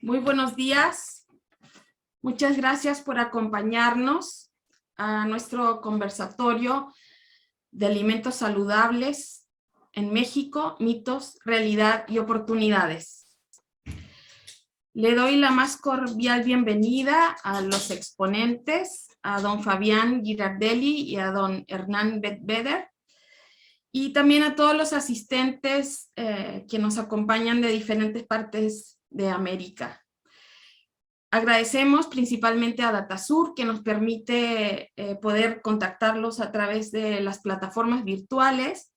Muy buenos días. Muchas gracias por acompañarnos a nuestro conversatorio de alimentos saludables en México, mitos, realidad y oportunidades. Le doy la más cordial bienvenida a los exponentes, a don Fabián Girardelli y a don Hernán Betbeder, y también a todos los asistentes que nos acompañan de diferentes partes de América. Agradecemos principalmente a Datasur, que nos permite poder contactarlos a través de las plataformas virtuales,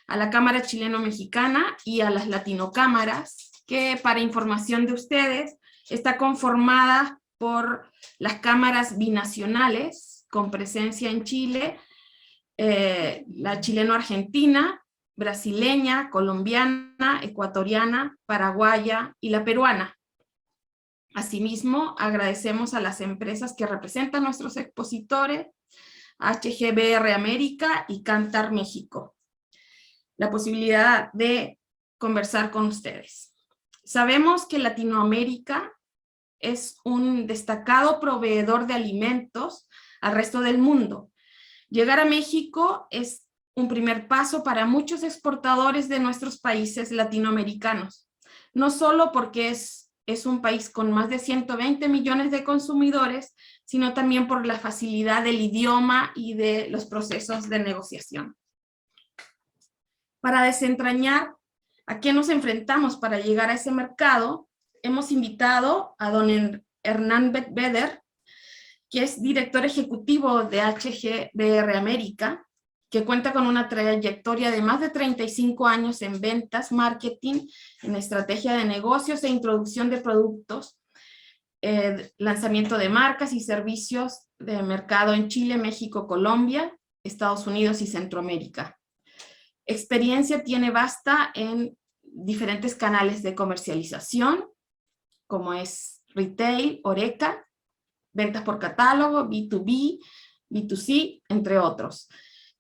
a la Cámara Chileno-Mexicana y a las Latinocámaras, que para información de ustedes está conformada por las cámaras binacionales con presencia en Chile, la chileno-argentina, brasileña, colombiana, ecuatoriana, paraguaya y la peruana. Asimismo, agradecemos a las empresas que representan a nuestros expositores, HGBR América y Kantar México, la posibilidad de conversar con ustedes. Sabemos que Latinoamérica es un destacado proveedor de alimentos al resto del mundo. Llegar a México es un primer paso para muchos exportadores de nuestros países latinoamericanos, no solo porque es un país con más de 120 millones de consumidores, sino también por la facilidad del idioma y de los procesos de negociación. Para desentrañar a qué nos enfrentamos para llegar a ese mercado, hemos invitado a don Hernán Betbeder, que es director ejecutivo de HGBR América, que cuenta con una trayectoria de más de 35 años en ventas, marketing, en estrategia de negocios e introducción de productos, lanzamiento de marcas y servicios de mercado en Chile, México, Colombia, Estados Unidos y Centroamérica. Experiencia tiene vasta en diferentes canales de comercialización, como es retail, HoReCa, ventas por catálogo, B2B, B2C, entre otros.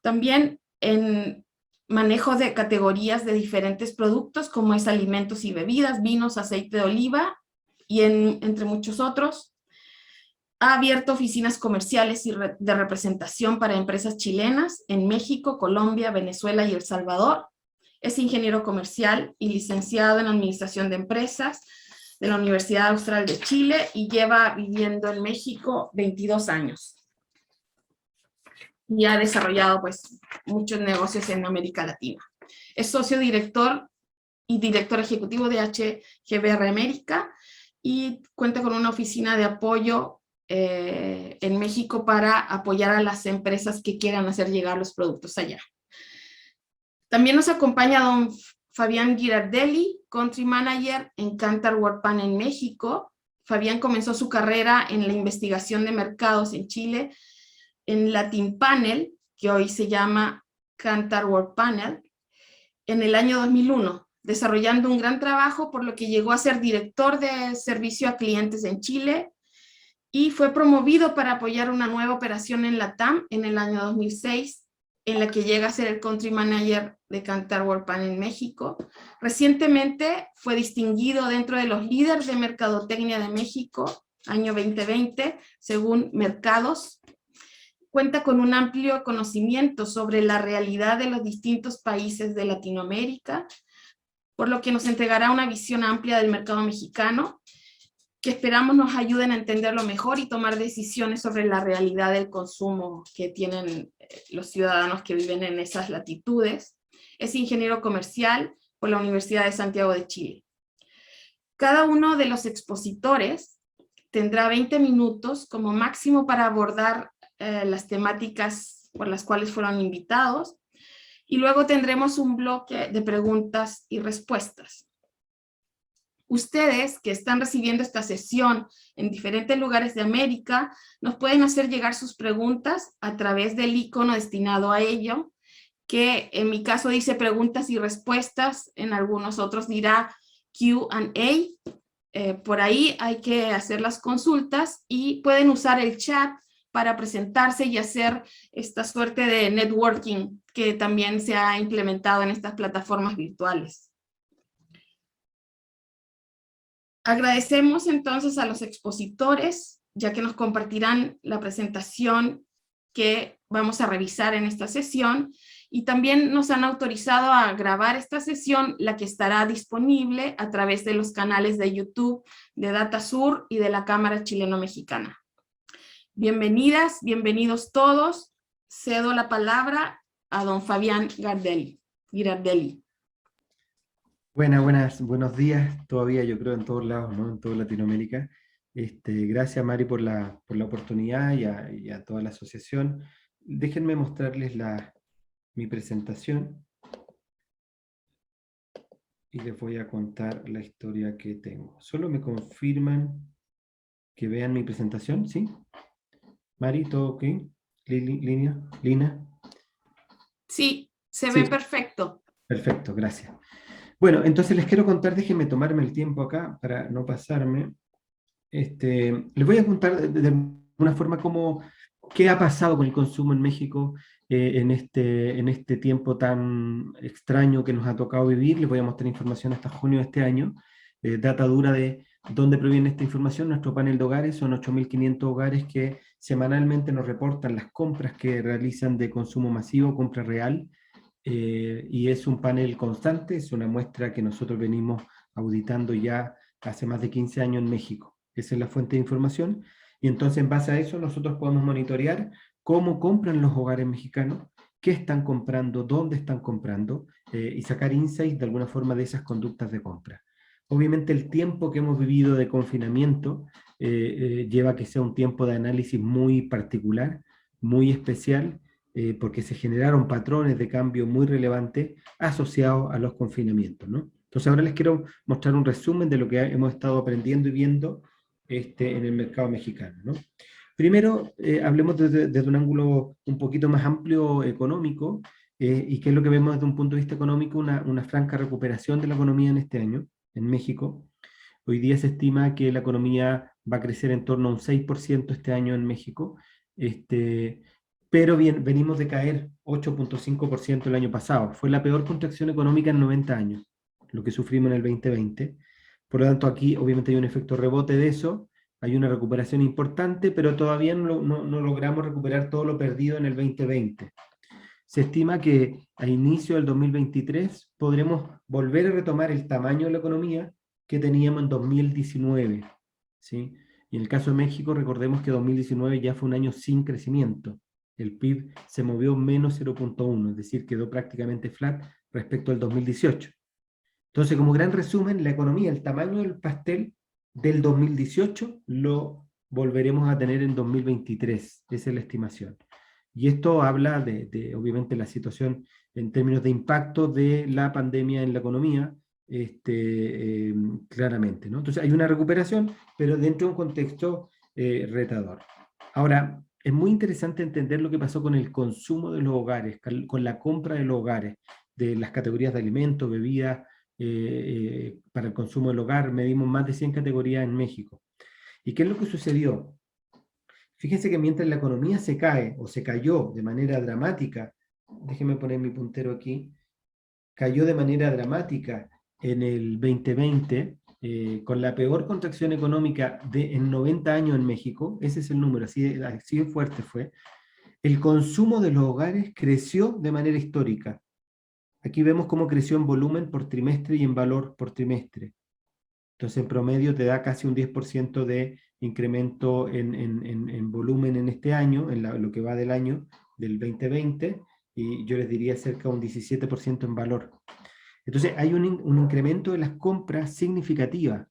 También en manejo de categorías de diferentes productos, como es alimentos y bebidas, vinos, aceite de oliva, y entre muchos otros. Ha abierto oficinas comerciales y de representación para empresas chilenas en México, Colombia, Venezuela y El Salvador. Es ingeniero comercial y licenciado en Administración de Empresas de la Universidad Austral de Chile y lleva viviendo en México 22 años. Y ha desarrollado pues muchos negocios en América Latina. Es socio director y director ejecutivo de HGBR América y cuenta con una oficina de apoyo en México para apoyar a las empresas que quieran hacer llegar los productos allá. También nos acompaña don Fabián Girardelli, Country Manager en Kantar Worldpan en México. Fabián comenzó su carrera en la investigación de mercados en Chile en LatinPanel, que hoy se llama Kantar Worldpanel, en el año 2001, desarrollando un gran trabajo, por lo que llegó a ser director de servicio a clientes en Chile y fue promovido para apoyar una nueva operación en LATAM en el año 2006, en la que llega a ser el Country Manager de Kantar Worldpan en México. Recientemente fue distinguido dentro de los líderes de mercadotecnia de México, año 2020, según Mercados. Cuenta con un amplio conocimiento sobre la realidad de los distintos países de Latinoamérica, por lo que nos entregará una visión amplia del mercado mexicano, que esperamos nos ayuden a entenderlo mejor y tomar decisiones sobre la realidad del consumo que tienen los ciudadanos que viven en esas latitudes. Es ingeniero comercial por la Universidad de Santiago de Chile. Cada uno de los expositores tendrá 20 minutos como máximo para abordar las temáticas por las cuales fueron invitados, y luego tendremos un bloque de preguntas y respuestas. Ustedes que están recibiendo esta sesión en diferentes lugares de América, nos pueden hacer llegar sus preguntas a través del icono destinado a ello, que en mi caso dice preguntas y respuestas, en algunos otros dirá Q&A. Por ahí hay que hacer las consultas y pueden usar el chat para presentarse y hacer esta suerte de networking que también se ha implementado en estas plataformas virtuales. Agradecemos entonces a los expositores, ya que nos compartirán la presentación que vamos a revisar en esta sesión, y también nos han autorizado a grabar esta sesión, la que estará disponible a través de los canales de YouTube de DataSur y de la Cámara Chileno-Mexicana. Bienvenidas, bienvenidos todos. Cedo la palabra a don Fabián Girardelli. Buenos días, todavía yo creo en todos lados, ¿no? En toda Latinoamérica. Gracias, Mari, por la oportunidad y a toda la asociación. Déjenme mostrarles mi presentación y les voy a contar la historia que tengo. Solo me confirman que vean mi presentación, ¿sí? Mari, ¿todo ok? Lina. Sí, se Sí, ve perfecto. perfecto, gracias. Bueno, entonces les quiero contar, déjenme tomarme el tiempo acá para no pasarme. Les voy a contar de alguna forma qué ha pasado con el consumo en México en este tiempo tan extraño que nos ha tocado vivir. Les voy a mostrar información hasta junio de este año, data dura de dónde proviene esta información. Nuestro panel de hogares son 8.500 hogares que semanalmente nos reportan las compras que realizan de consumo masivo, compra real, y es un panel constante, es una muestra que nosotros venimos auditando ya hace más de 15 años en México. Esa es la fuente de información, y entonces en base a eso nosotros podemos monitorear cómo compran los hogares mexicanos, qué están comprando, dónde están comprando, y sacar insights de alguna forma de esas conductas de compra. Obviamente el tiempo que hemos vivido de confinamiento lleva a que sea un tiempo de análisis muy particular, muy especial, porque se generaron patrones de cambio muy relevantes asociados a los confinamientos, ¿no? Entonces ahora les quiero mostrar un resumen de lo que hemos estado aprendiendo y viendo en el mercado mexicano, ¿no? Primero, hablemos desde un ángulo un poquito más amplio económico, y qué es lo que vemos desde un punto de vista económico, una franca recuperación de la economía en este año, en México. Hoy día se estima que la economía va a crecer en torno a un 6% este año en México, pero venimos de caer 8.5% el año pasado. Fue la peor contracción económica en 90 años, lo que sufrimos en el 2020. Por lo tanto, aquí obviamente hay un efecto rebote de eso, hay una recuperación importante, pero todavía no logramos recuperar todo lo perdido en el 2020. Se estima que a inicio del 2023 podremos volver a retomar el tamaño de la economía que teníamos en 2019, ¿sí? Y en el caso de México, recordemos que 2019 ya fue un año sin crecimiento. El PIB se movió menos 0.1, es decir, quedó prácticamente flat respecto al 2018. Entonces, como gran resumen, la economía, el tamaño del pastel del 2018 lo volveremos a tener en 2023, esa es la estimación. Y esto habla obviamente, la situación en términos de impacto de la pandemia en la economía, claramente, ¿no? Entonces hay una recuperación, pero dentro de un contexto retador. Ahora, es muy interesante entender lo que pasó con el consumo de los hogares, con la compra de los hogares, de las categorías de alimentos, bebidas, para el consumo del hogar. Medimos más de 100 categorías en México. ¿Y qué es lo que sucedió? Fíjense que mientras la economía se cae o se cayó de manera dramática, déjenme poner mi puntero aquí, cayó de manera dramática en el 2020, con la peor contracción económica en 90 años en México, ese es el número, así de fuerte fue, el consumo de los hogares creció de manera histórica. Aquí vemos cómo creció en volumen por trimestre y en valor por trimestre. Entonces, en promedio te da casi un 10% de incremento en volumen en este año, lo que va del año del 2020, y yo les diría cerca de un 17% en valor. Entonces, hay un incremento de las compras significativa.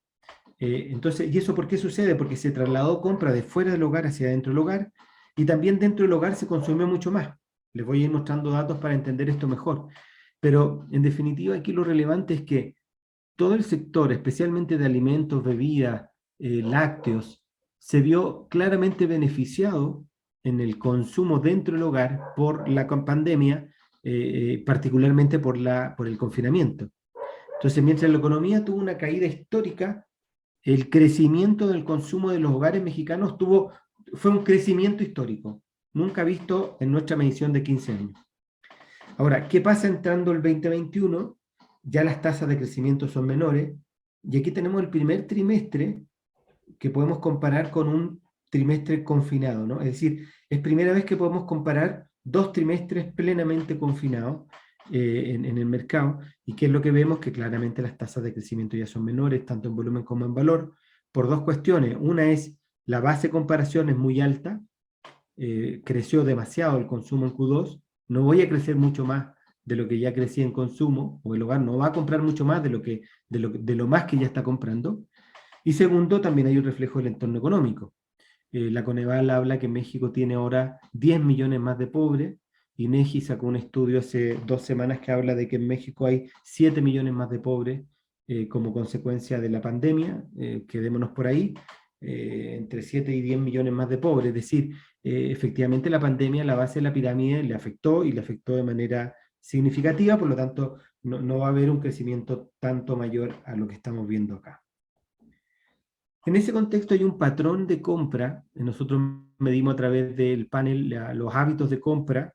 Entonces, ¿y eso por qué sucede? Porque se trasladó compra de fuera del hogar hacia dentro del hogar, y también dentro del hogar se consumió mucho más. Les voy a ir mostrando datos para entender esto mejor. Pero, en definitiva, aquí lo relevante es que todo el sector, especialmente de alimentos, bebidas, lácteos, se vio claramente beneficiado en el consumo dentro del hogar por la pandemia, particularmente por el confinamiento. Entonces, mientras la economía tuvo una caída histórica, el crecimiento del consumo de los hogares mexicanos fue un crecimiento histórico, nunca visto en nuestra medición de 15 años. Ahora, ¿qué pasa entrando el 2021? Ya las tasas de crecimiento son menores, Y aquí tenemos el primer trimestre que podemos comparar con un trimestre confinado, ¿no? Es decir, es primera vez que podemos comparar dos trimestres plenamente confinados en el mercado. ¿Y qué es lo que vemos? Que claramente las tasas de crecimiento ya son menores, tanto en volumen como en valor, por dos cuestiones. Una es la base de comparación es muy alta, creció demasiado el consumo en Q2, no voy a crecer mucho más de lo que ya crecí en consumo, o el hogar no va a comprar mucho más de lo más que ya está comprando. Y segundo, también hay un reflejo del entorno económico. La Coneval habla que México tiene ahora 10 millones más de pobres. INEGI sacó un estudio hace 2 semanas que habla de que en México hay 7 millones más de pobres como consecuencia de la pandemia. Quedémonos por ahí, entre 7 y 10 millones más de pobres. Es decir, efectivamente la pandemia, la base de la pirámide le afectó y le afectó de manera significativa, por lo tanto no va a haber un crecimiento tanto mayor a lo que estamos viendo acá. En ese contexto hay un patrón de compra. Nosotros medimos a través del panel los hábitos de compra,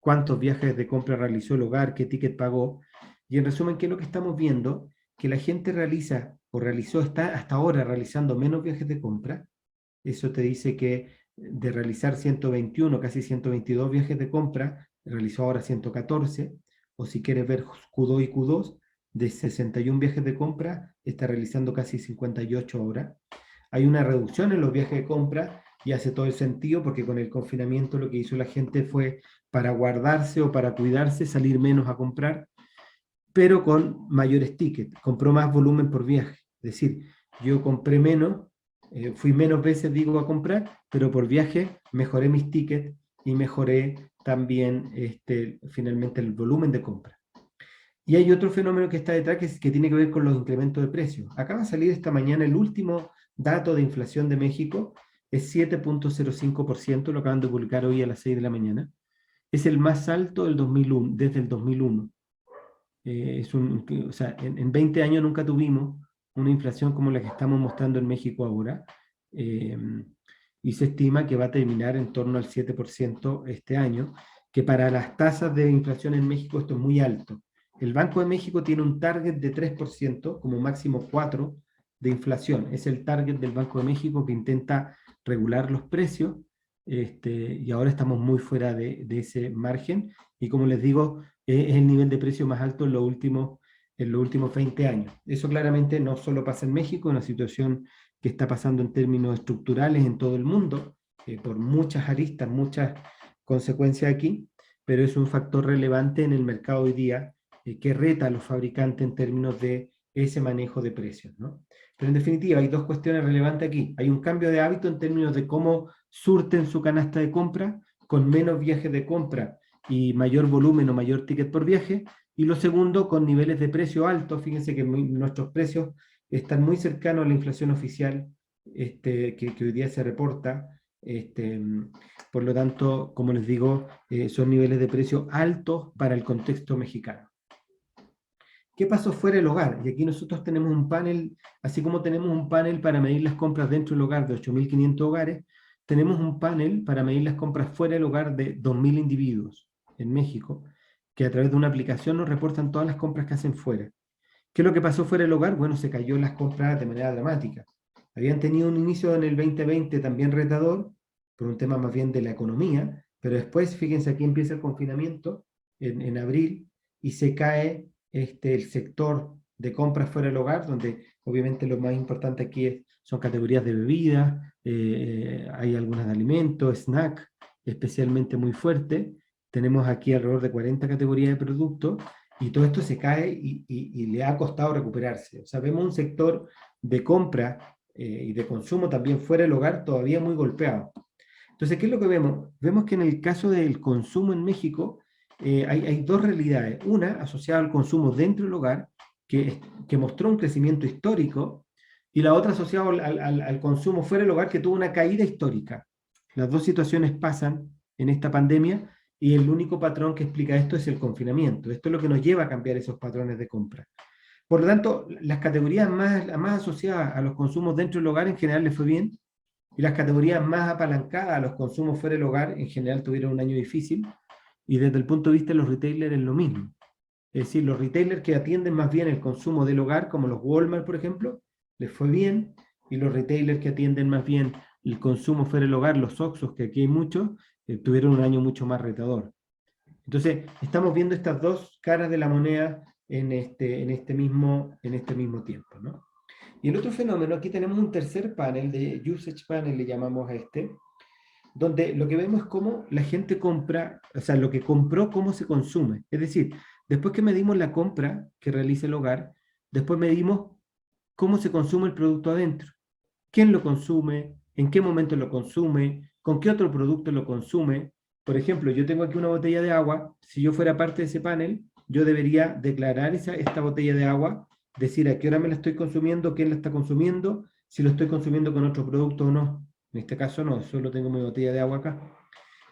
cuántos viajes de compra realizó el hogar, qué ticket pagó. Y en resumen, ¿qué es lo que estamos viendo? Que la gente realiza o realizó, está hasta ahora realizando menos viajes de compra. Eso te dice que de realizar 121, casi 122 viajes de compra, realizó ahora 114. O si quieres ver Q2 y Q2, de 61 viajes de compra, está realizando casi 58 ahora. Hay una reducción en los viajes de compra y hace todo el sentido porque con el confinamiento lo que hizo la gente fue para guardarse o para cuidarse, salir menos a comprar, pero con mayores tickets, compró más volumen por viaje. Es decir, yo compré menos, fui menos veces, digo, a comprar, pero por viaje mejoré mis tickets y mejoré también finalmente el volumen de compra. Y hay otro fenómeno que está detrás que tiene que ver con los incrementos de precios. Acaba de salir esta mañana el último dato de inflación de México, es 7,05%, lo acaban de publicar hoy a las 6 de la mañana. Es el más alto del 2001, desde el 2001. O sea, en 20 años nunca tuvimos una inflación como la que estamos mostrando en México ahora. Eh, y se estima que va a terminar en torno al 7% este año, que para las tasas de inflación en México esto es muy alto. El Banco de México tiene un target de 3%, como máximo 4% de inflación. Es el target del Banco de México que intenta regular los precios, y ahora estamos muy fuera de ese margen. Y como les digo, es el nivel de precio más alto en los últimos 20 años. Eso claramente no solo pasa en México, es una situación que está pasando en términos estructurales en todo el mundo, por muchas aristas, muchas consecuencias aquí, pero es un factor relevante en el mercado hoy día que reta a los fabricantes en términos de ese manejo de precios, ¿no? Pero en definitiva, hay dos cuestiones relevantes aquí. Hay un cambio de hábito en términos de cómo surten su canasta de compra, con menos viajes de compra y mayor volumen o mayor ticket por viaje. Y lo segundo, con niveles de precio altos. Fíjense que nuestros precios están muy cercanos a la inflación oficial que hoy día se reporta. Por lo tanto, como les digo, son niveles de precio altos para el contexto mexicano. ¿Qué pasó fuera del hogar? Y aquí nosotros tenemos un panel, así como tenemos un panel para medir las compras dentro del hogar de 8.500 hogares, tenemos un panel para medir las compras fuera del hogar de 2.000 individuos en México, que a través de una aplicación nos reportan todas las compras que hacen fuera. ¿Qué es lo que pasó fuera del hogar? Bueno, se cayó las compras de manera dramática. Habían tenido un inicio en el 2020 también retador, por un tema más bien de la economía, pero después, fíjense, aquí empieza el confinamiento en abril y se cae el sector de compras fuera del hogar, donde obviamente lo más importante aquí son categorías de bebidas, hay algunas de alimentos, snack, especialmente muy fuerte. Tenemos aquí alrededor de 40 categorías de productos y todo esto se cae y le ha costado recuperarse. O sea, vemos un sector de compra y de consumo también fuera del hogar todavía muy golpeado. Entonces, ¿qué es lo que vemos? Vemos que en el caso del consumo en México hay dos realidades. Una asociada al consumo dentro del hogar, que mostró un crecimiento histórico, y la otra asociada al consumo fuera del hogar, que tuvo una caída histórica. Las dos situaciones pasan en esta pandemia y el único patrón que explica esto es el confinamiento. Esto es lo que nos lleva a cambiar esos patrones de compra. Por lo tanto, las categorías más asociadas a los consumos dentro del hogar en general les fue bien, y las categorías más apalancadas a los consumos fuera del hogar en general tuvieron un año difícil, y desde el punto de vista de los retailers es lo mismo. Es decir, los retailers que atienden más bien el consumo del hogar, como los Walmart, por ejemplo, les fue bien, y los retailers que atienden más bien el consumo fuera del hogar, los Oxxos, que aquí hay muchos, tuvieron un año mucho más retador. Entonces, estamos viendo estas dos caras de la moneda en este mismo tiempo, ¿no? Y el otro fenómeno, aquí tenemos un tercer panel, de usage panel le llamamos a este, donde lo que vemos es cómo la gente compra, o sea, lo que compró, cómo se consume. Es decir, después que medimos la compra que realiza el hogar, después medimos cómo se consume el producto adentro. ¿Quién lo consume? ¿En qué momento lo consume? ¿Con qué otro producto lo consume? Por ejemplo, yo tengo aquí una botella de agua. Si yo fuera parte de ese panel, yo debería declarar esta botella de agua, decir a qué hora me la estoy consumiendo, quién la está consumiendo, si lo estoy consumiendo con otro producto o no. En este caso no, solo tengo mi botella de agua acá.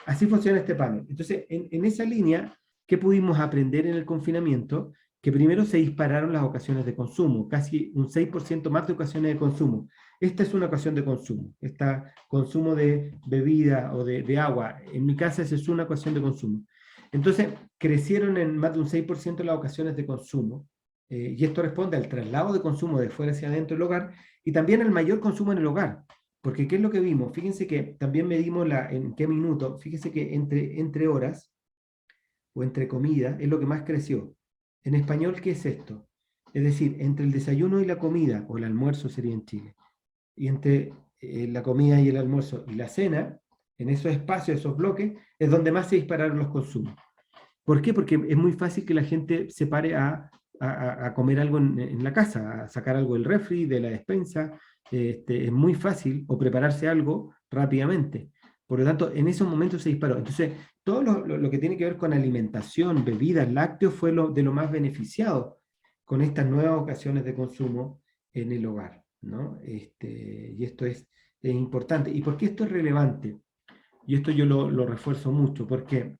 Así funciona este panel. Entonces, en esa línea, ¿qué pudimos aprender en el confinamiento? Que primero se dispararon las ocasiones de consumo, casi un 6% más de ocasiones de consumo. Esta es una ocasión de consumo, este consumo de bebida o de agua. En mi casa esa es una ocasión de consumo. Entonces, crecieron en más de un 6% las ocasiones de consumo, y esto responde al traslado de consumo de fuera hacia adentro del hogar y también al mayor consumo en el hogar. Porque ¿qué es lo que vimos? Fíjense que también medimos en qué minuto, fíjense que entre horas o entre comida es lo que más creció. En español, ¿qué es esto? Es decir, entre el desayuno y la comida, o el almuerzo sería en Chile, y entre la comida y el almuerzo y la cena, en esos espacios, esos bloques, es donde más se dispararon los consumos. ¿Por qué? Porque es muy fácil que la gente se pare a comer algo en la casa, a sacar algo del refri, de la despensa. Es muy fácil, o prepararse algo rápidamente. Por lo tanto, en esos momentos se disparó. Entonces, todo lo que tiene que ver con alimentación, bebidas, lácteos, fue de lo más beneficiado con estas nuevas ocasiones de consumo en el hogar, ¿no? Y esto es importante. ¿Y por qué esto es relevante? Y esto yo lo refuerzo mucho, porque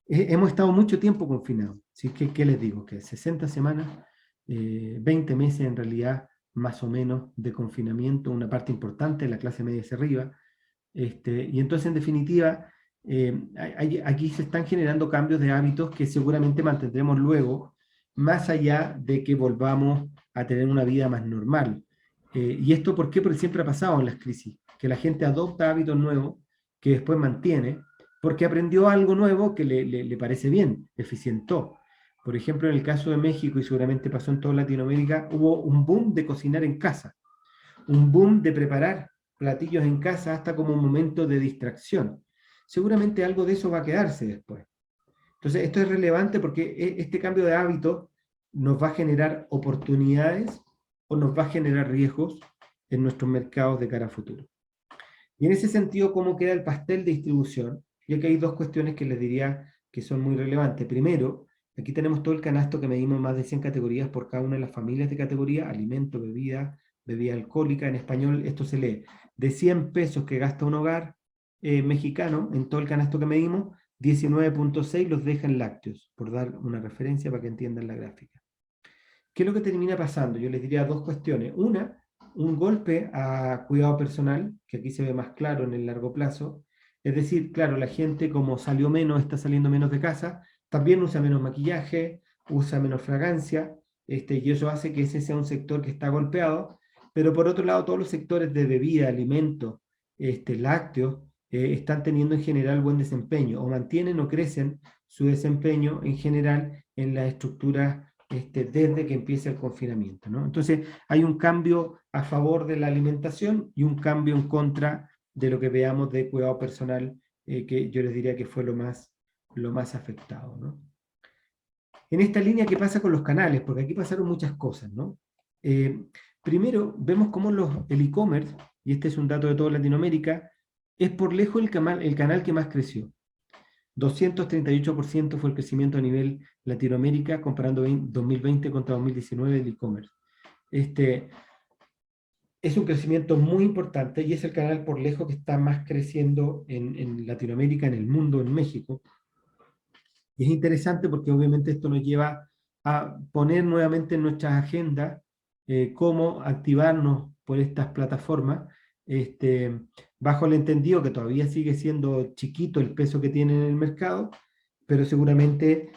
hemos estado mucho tiempo confinados. ¿Sí? ¿Qué les digo? Que 60 semanas, 20 meses en realidad, más o menos, de confinamiento, una parte importante de la clase media hacia arriba. Y entonces, en definitiva, aquí se están generando cambios de hábitos que seguramente mantendremos luego, más allá de que volvamos a tener una vida más normal. ¿Y esto por qué? Porque siempre ha pasado en las crisis, que la gente adopta hábitos nuevos que después mantiene, porque aprendió algo nuevo que le parece bien, eficientó. Por ejemplo, en el caso de México, y seguramente pasó en toda Latinoamérica, hubo un boom de cocinar en casa, un boom de preparar platillos en casa hasta como un momento de distracción. Seguramente algo de eso va a quedarse después. Entonces, esto es relevante porque este cambio de hábito nos va a generar oportunidades o nos va a generar riesgos en nuestros mercados de cara a futuro. Y en ese sentido, ¿cómo queda el pastel de distribución? Y aquí hay dos cuestiones que les diría que son muy relevantes. Primero, aquí tenemos todo el canasto que medimos, más de 100 categorías por cada una de las familias de categoría: alimento, bebida alcohólica. En español esto se lee de 100 pesos que gasta un hogar mexicano en todo el canasto que medimos, 19.6 los deja en lácteos, por dar una referencia para que entiendan la gráfica. ¿Qué es lo que termina pasando? Yo les diría dos cuestiones. Una, un golpe a cuidado personal, que aquí se ve más claro en el largo plazo. Es decir, claro, la gente, como salió menos, está saliendo menos de casa, también usa menos maquillaje, usa menos fragancia, y eso hace que ese sea un sector que está golpeado. Pero por otro lado, todos los sectores de bebida, alimentos, lácteos, están teniendo en general buen desempeño, o mantienen o crecen su desempeño en general en las estructuras desde que empieza el confinamiento, ¿no? Entonces, hay un cambio a favor de la alimentación y un cambio en contra de lo que veamos de cuidado personal, que yo les diría que fue lo más afectado, ¿no? En esta línea, ¿qué pasa con los canales? Porque aquí pasaron muchas cosas, ¿no? Primero, vemos cómo el e-commerce, y este es un dato de toda Latinoamérica, es por lejos el canal que más creció. 238% fue el crecimiento a nivel Latinoamérica, comparando 2020 contra 2019 del e-commerce. Es un crecimiento muy importante y es el canal por lejos que está más creciendo en Latinoamérica, en el mundo, en México. Y es interesante porque obviamente esto nos lleva a poner nuevamente en nuestras agendas cómo activarnos por estas plataformas, bajo el entendido que todavía sigue siendo chiquito el peso que tiene en el mercado, pero seguramente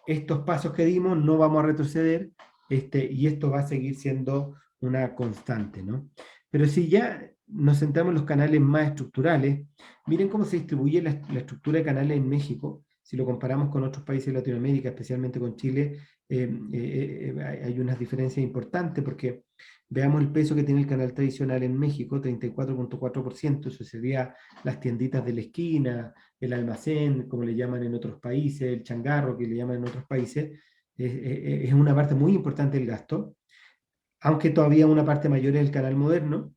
estos pasos que dimos no vamos a retroceder, y esto va a seguir siendo una constante, ¿no? Pero si ya nos centramos en los canales más estructurales, miren cómo se distribuye la estructura de canales en México. Si lo comparamos con otros países de Latinoamérica, especialmente con Chile, hay unas diferencias importantes porque veamos el peso que tiene el canal tradicional en México, 34,4%, eso sería las tienditas de la esquina, el almacén, como le llaman en otros países, el changarro, que le llaman en otros países, es una parte muy importante del gasto, aunque todavía una parte mayor es el canal moderno,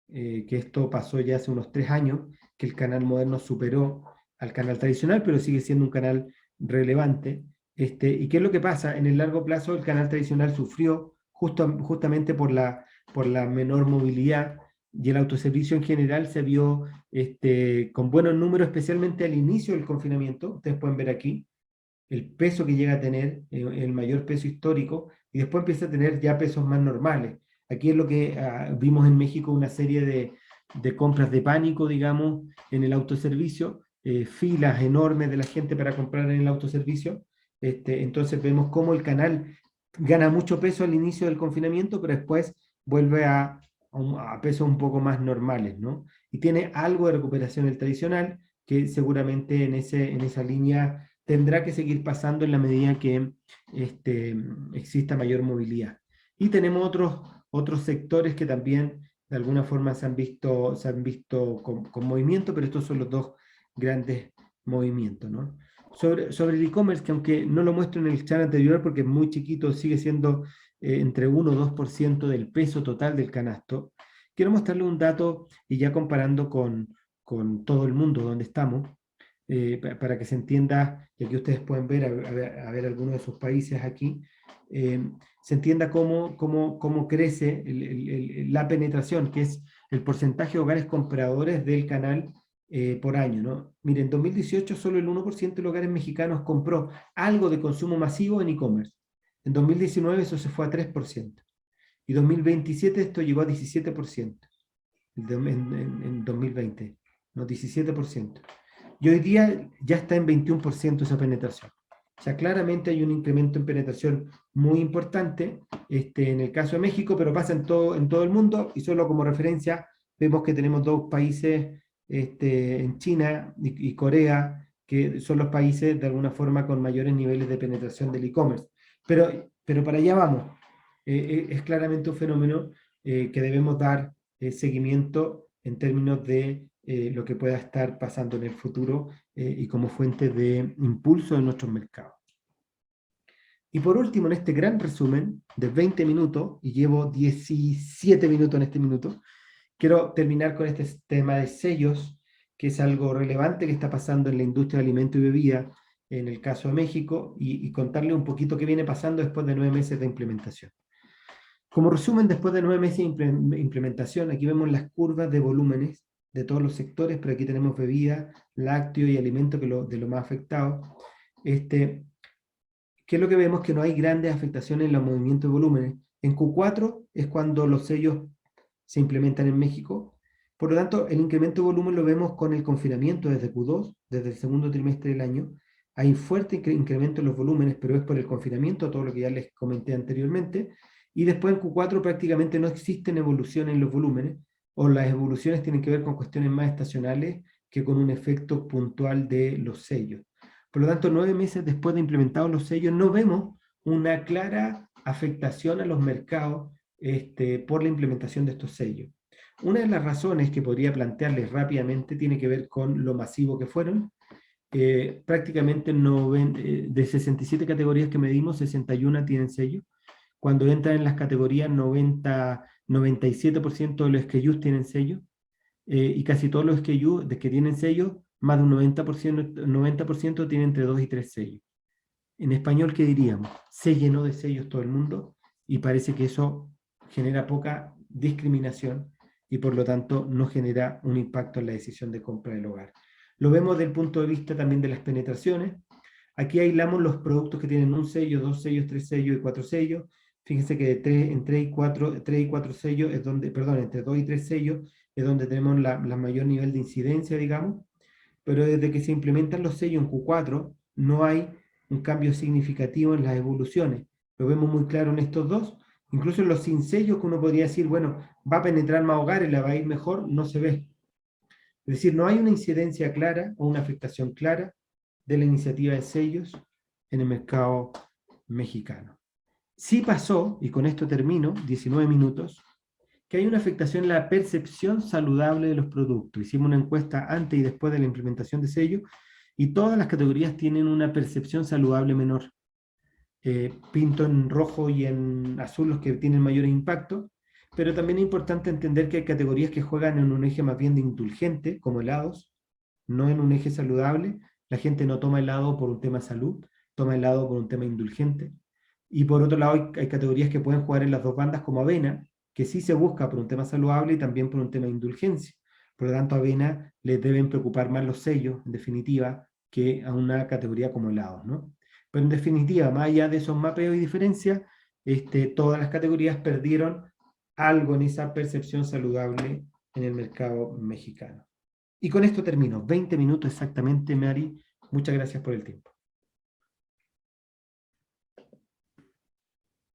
que esto pasó ya hace unos 3 años, que el canal moderno superó al canal tradicional, pero sigue siendo un canal relevante. ¿Y qué es lo que pasa? En el largo plazo el canal tradicional sufrió justamente por la menor movilidad, y el autoservicio en general se vio con buenos números, especialmente al inicio del confinamiento. Ustedes pueden ver aquí el peso que llega a tener, el mayor peso histórico, y después empieza a tener ya pesos más normales. Aquí es lo que vimos en México, una serie de compras de pánico, digamos, en el autoservicio, filas enormes de la gente para comprar en el autoservicio. Entonces vemos cómo el canal gana mucho peso al inicio del confinamiento, pero después vuelve a pesos un poco más normales, ¿no? Y tiene algo de recuperación el tradicional, que seguramente en esa línea tendrá que seguir pasando en la medida que exista mayor movilidad. Y tenemos otros sectores que también de alguna forma se han visto con movimiento, pero estos son los dos grandes movimientos, ¿no? Sobre el e-commerce, que aunque no lo muestro en el chat anterior porque es muy chiquito, sigue siendo entre 1 o 2% del peso total del canasto, quiero mostrarle un dato y ya comparando con todo el mundo donde estamos, para que se entienda, y aquí ustedes pueden ver, a ver algunos de sus países aquí, se entienda cómo crece la penetración, que es el porcentaje de hogares compradores del canal por año, ¿no? Miren, en 2018 solo el 1% de los hogares mexicanos compró algo de consumo masivo en e-commerce. En 2019 eso se fue a 3%. Y 2027 esto llegó a 17%. En 2020, ¿no? 17%. Y hoy día ya está en 21% esa penetración. O sea, claramente hay un incremento en penetración muy importante en el caso de México, pero pasa en todo el mundo, y solo como referencia vemos que tenemos dos países, en China y Corea, que son los países de alguna forma con mayores niveles de penetración del e-commerce. Pero para allá vamos. Es claramente un fenómeno que debemos dar seguimiento en términos de lo que pueda estar pasando en el futuro, y como fuente de impulso en nuestros mercados. Y por último, en este gran resumen de 20 minutos, y llevo 17 minutos en este minuto, quiero terminar con este tema de sellos, que es algo relevante que está pasando en la industria de alimento y bebida, en el caso de México, y contarle un poquito qué viene pasando después de 9 meses de implementación. Como resumen, después de 9 meses de implementación, aquí vemos las curvas de volúmenes de todos los sectores, pero aquí tenemos bebida, lácteo y alimento, de lo más afectado. ¿Qué es lo que vemos? Que no hay grandes afectaciones en los movimientos de volúmenes. En Q4 es cuando los sellos se implementan en México. Por lo tanto, el incremento de volumen lo vemos con el confinamiento desde Q2, desde el segundo trimestre del año. Hay fuerte incremento en los volúmenes, pero es por el confinamiento, todo lo que ya les comenté anteriormente. Y después en Q4 prácticamente no existen evoluciones en los volúmenes, o las evoluciones tienen que ver con cuestiones más estacionales que con un efecto puntual de los sellos. Por lo tanto, 9 meses después de implementados los sellos, no vemos una clara afectación a los mercados por la implementación de estos sellos. Una de las razones que podría plantearles rápidamente tiene que ver con lo masivo que fueron. Prácticamente de 67 categorías que medimos, 61 tienen sello. Cuando entran en las categorías, 97% de los SKUs tienen sello, y casi todos los SKUs que tienen sello, más de un 90% tienen entre 2 y 3 sellos. En español, ¿qué diríamos? Se llenó de sellos todo el mundo, y parece que eso genera poca discriminación y por lo tanto no genera un impacto en la decisión de compra del hogar. Lo vemos desde el punto de vista también de las penetraciones. Aquí aislamos los productos que tienen un sello, 2 sellos, 3 sellos y 4 sellos. Fíjense que en 3 y 4 sellos es donde, perdón, entre 2 y 3 sellos es donde tenemos la mayor nivel de incidencia, digamos, pero desde que se implementan los sellos en Q4 no hay un cambio significativo en las evoluciones. Lo vemos muy claro en estos dos. Incluso en los sin sellos, que uno podría decir, bueno, va a penetrar más hogares, la va a ir mejor, no se ve. Es decir, no hay una incidencia clara o una afectación clara de la iniciativa de sellos en el mercado mexicano. Sí pasó, y con esto termino, 19 minutos, que hay una afectación en la percepción saludable de los productos. Hicimos una encuesta antes y después de la implementación de sellos, y todas las categorías tienen una percepción saludable menor. Pinto en rojo y en azul los que tienen mayor impacto, pero también es importante entender que hay categorías que juegan en un eje más bien de indulgente, como helados, no en un eje saludable. La gente no toma helado por un tema salud, toma helado por un tema indulgente. Y por otro lado, hay categorías que pueden jugar en las dos bandas, como avena, que sí se busca por un tema saludable y también por un tema de indulgencia. Por lo tanto, a avena les deben preocupar más los sellos, en definitiva, que a una categoría como helados, ¿no? Pero en definitiva, más allá de esos mapeos y diferencias, todas las categorías perdieron algo en esa percepción saludable en el mercado mexicano. Y con esto termino. 20 minutos exactamente, Mari. Muchas gracias por el tiempo.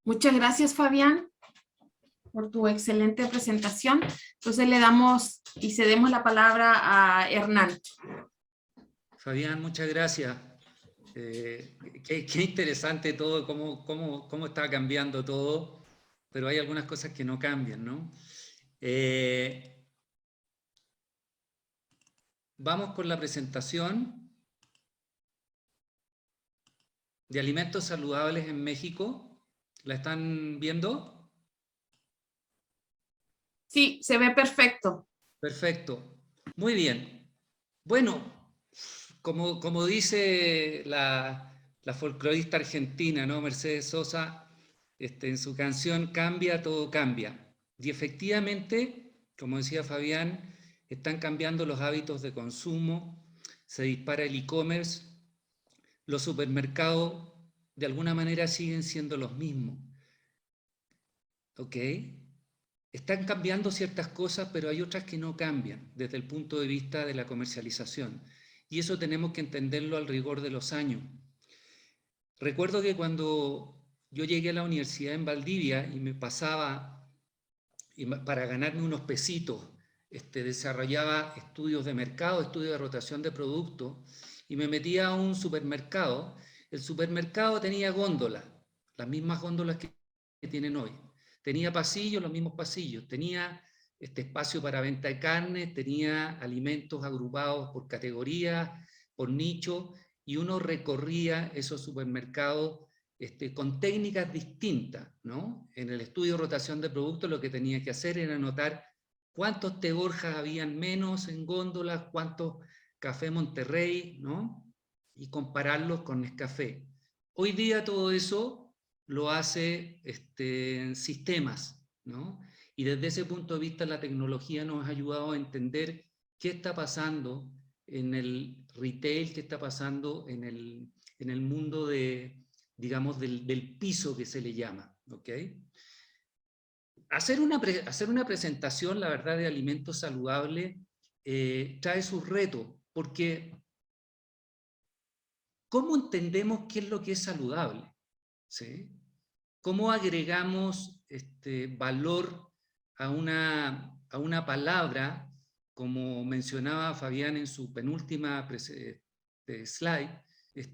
Muchas gracias, Fabián, por tu excelente presentación. Entonces le damos y cedemos la palabra a Hernán. Fabián, muchas gracias. Qué interesante todo, cómo está cambiando todo, pero hay algunas cosas que no cambian, ¿no? Vamos con la presentación de alimentos saludables en México. ¿La están viendo? Sí, se ve perfecto. Perfecto. Muy bien. Bueno, como dice la folclorista argentina, ¿no? Mercedes Sosa, en su canción Cambia, todo cambia. Y efectivamente, como decía Fabián, están cambiando los hábitos de consumo, se dispara el e-commerce, los supermercados de alguna manera siguen siendo los mismos. ¿Ok? Están cambiando ciertas cosas, pero hay otras que no cambian desde el punto de vista de la comercialización. Y eso tenemos que entenderlo al rigor de los años. Recuerdo que cuando yo llegué a la universidad en Valdivia y me pasaba, para ganarme unos pesitos, desarrollaba estudios de mercado, estudios de rotación de productos, y me metía a un supermercado. El supermercado tenía góndolas, las mismas góndolas que tienen hoy. Tenía pasillos, los mismos pasillos. Tenía espacio para venta de carne, tenía alimentos agrupados por categorías, por nicho, y uno recorría esos supermercados con técnicas distintas, ¿no? En el estudio de rotación de productos lo que tenía que hacer era anotar cuántos té Borjas habían menos en góndolas, cuántos Café Monterrey, ¿no? Y compararlos con Nescafé. Hoy día todo eso lo hace sistemas, ¿no? Y desde ese punto de vista la tecnología nos ha ayudado a entender qué está pasando en el retail, qué está pasando en el mundo digamos, del piso que se le llama, ¿ok? Hacer una presentación, la verdad, de alimentos saludables trae sus retos, porque ¿cómo entendemos qué es lo que es saludable? ¿Sí? ¿Cómo agregamos valor a una palabra, como mencionaba Fabián en su penúltima slide?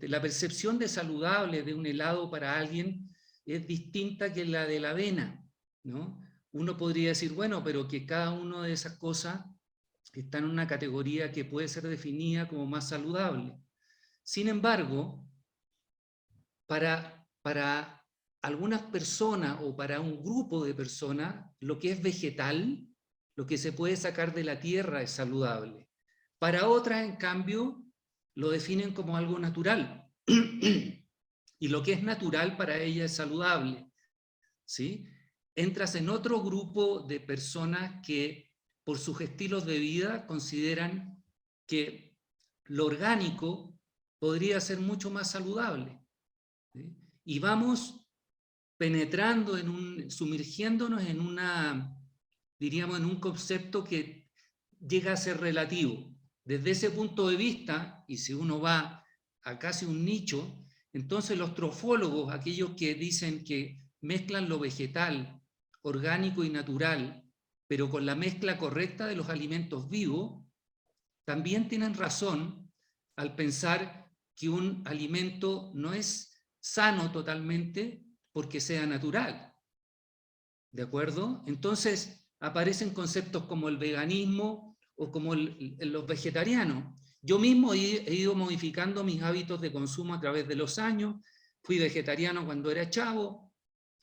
La percepción de saludable de un helado para alguien es distinta que la de la avena, ¿no? Uno podría decir, bueno, pero que cada una de esas cosas está en una categoría que puede ser definida como más saludable. Sin embargo, para algunas personas o para un grupo de personas, lo que es vegetal, lo que se puede sacar de la tierra es saludable. Para otras, en cambio, lo definen como algo natural. Y lo que es natural para ella es saludable. ¿Sí? Entras en otro grupo de personas que, por sus estilos de vida, consideran que lo orgánico podría ser mucho más saludable. ¿Sí? Y vamos penetrando sumergiéndonos en diríamos, en un concepto que llega a ser relativo. Desde ese punto de vista, y si uno va a casi un nicho, Entonces los trofólogos, aquellos que dicen que mezclan lo vegetal, orgánico y natural, pero con la mezcla correcta de los alimentos vivos, también tienen razón al pensar que un alimento no es sano totalmente porque sea natural. ¿De acuerdo? Entonces aparecen conceptos como el veganismo o como los vegetarianos. Yo mismo he ido modificando mis hábitos de consumo a través de los años. Fui vegetariano cuando era chavo,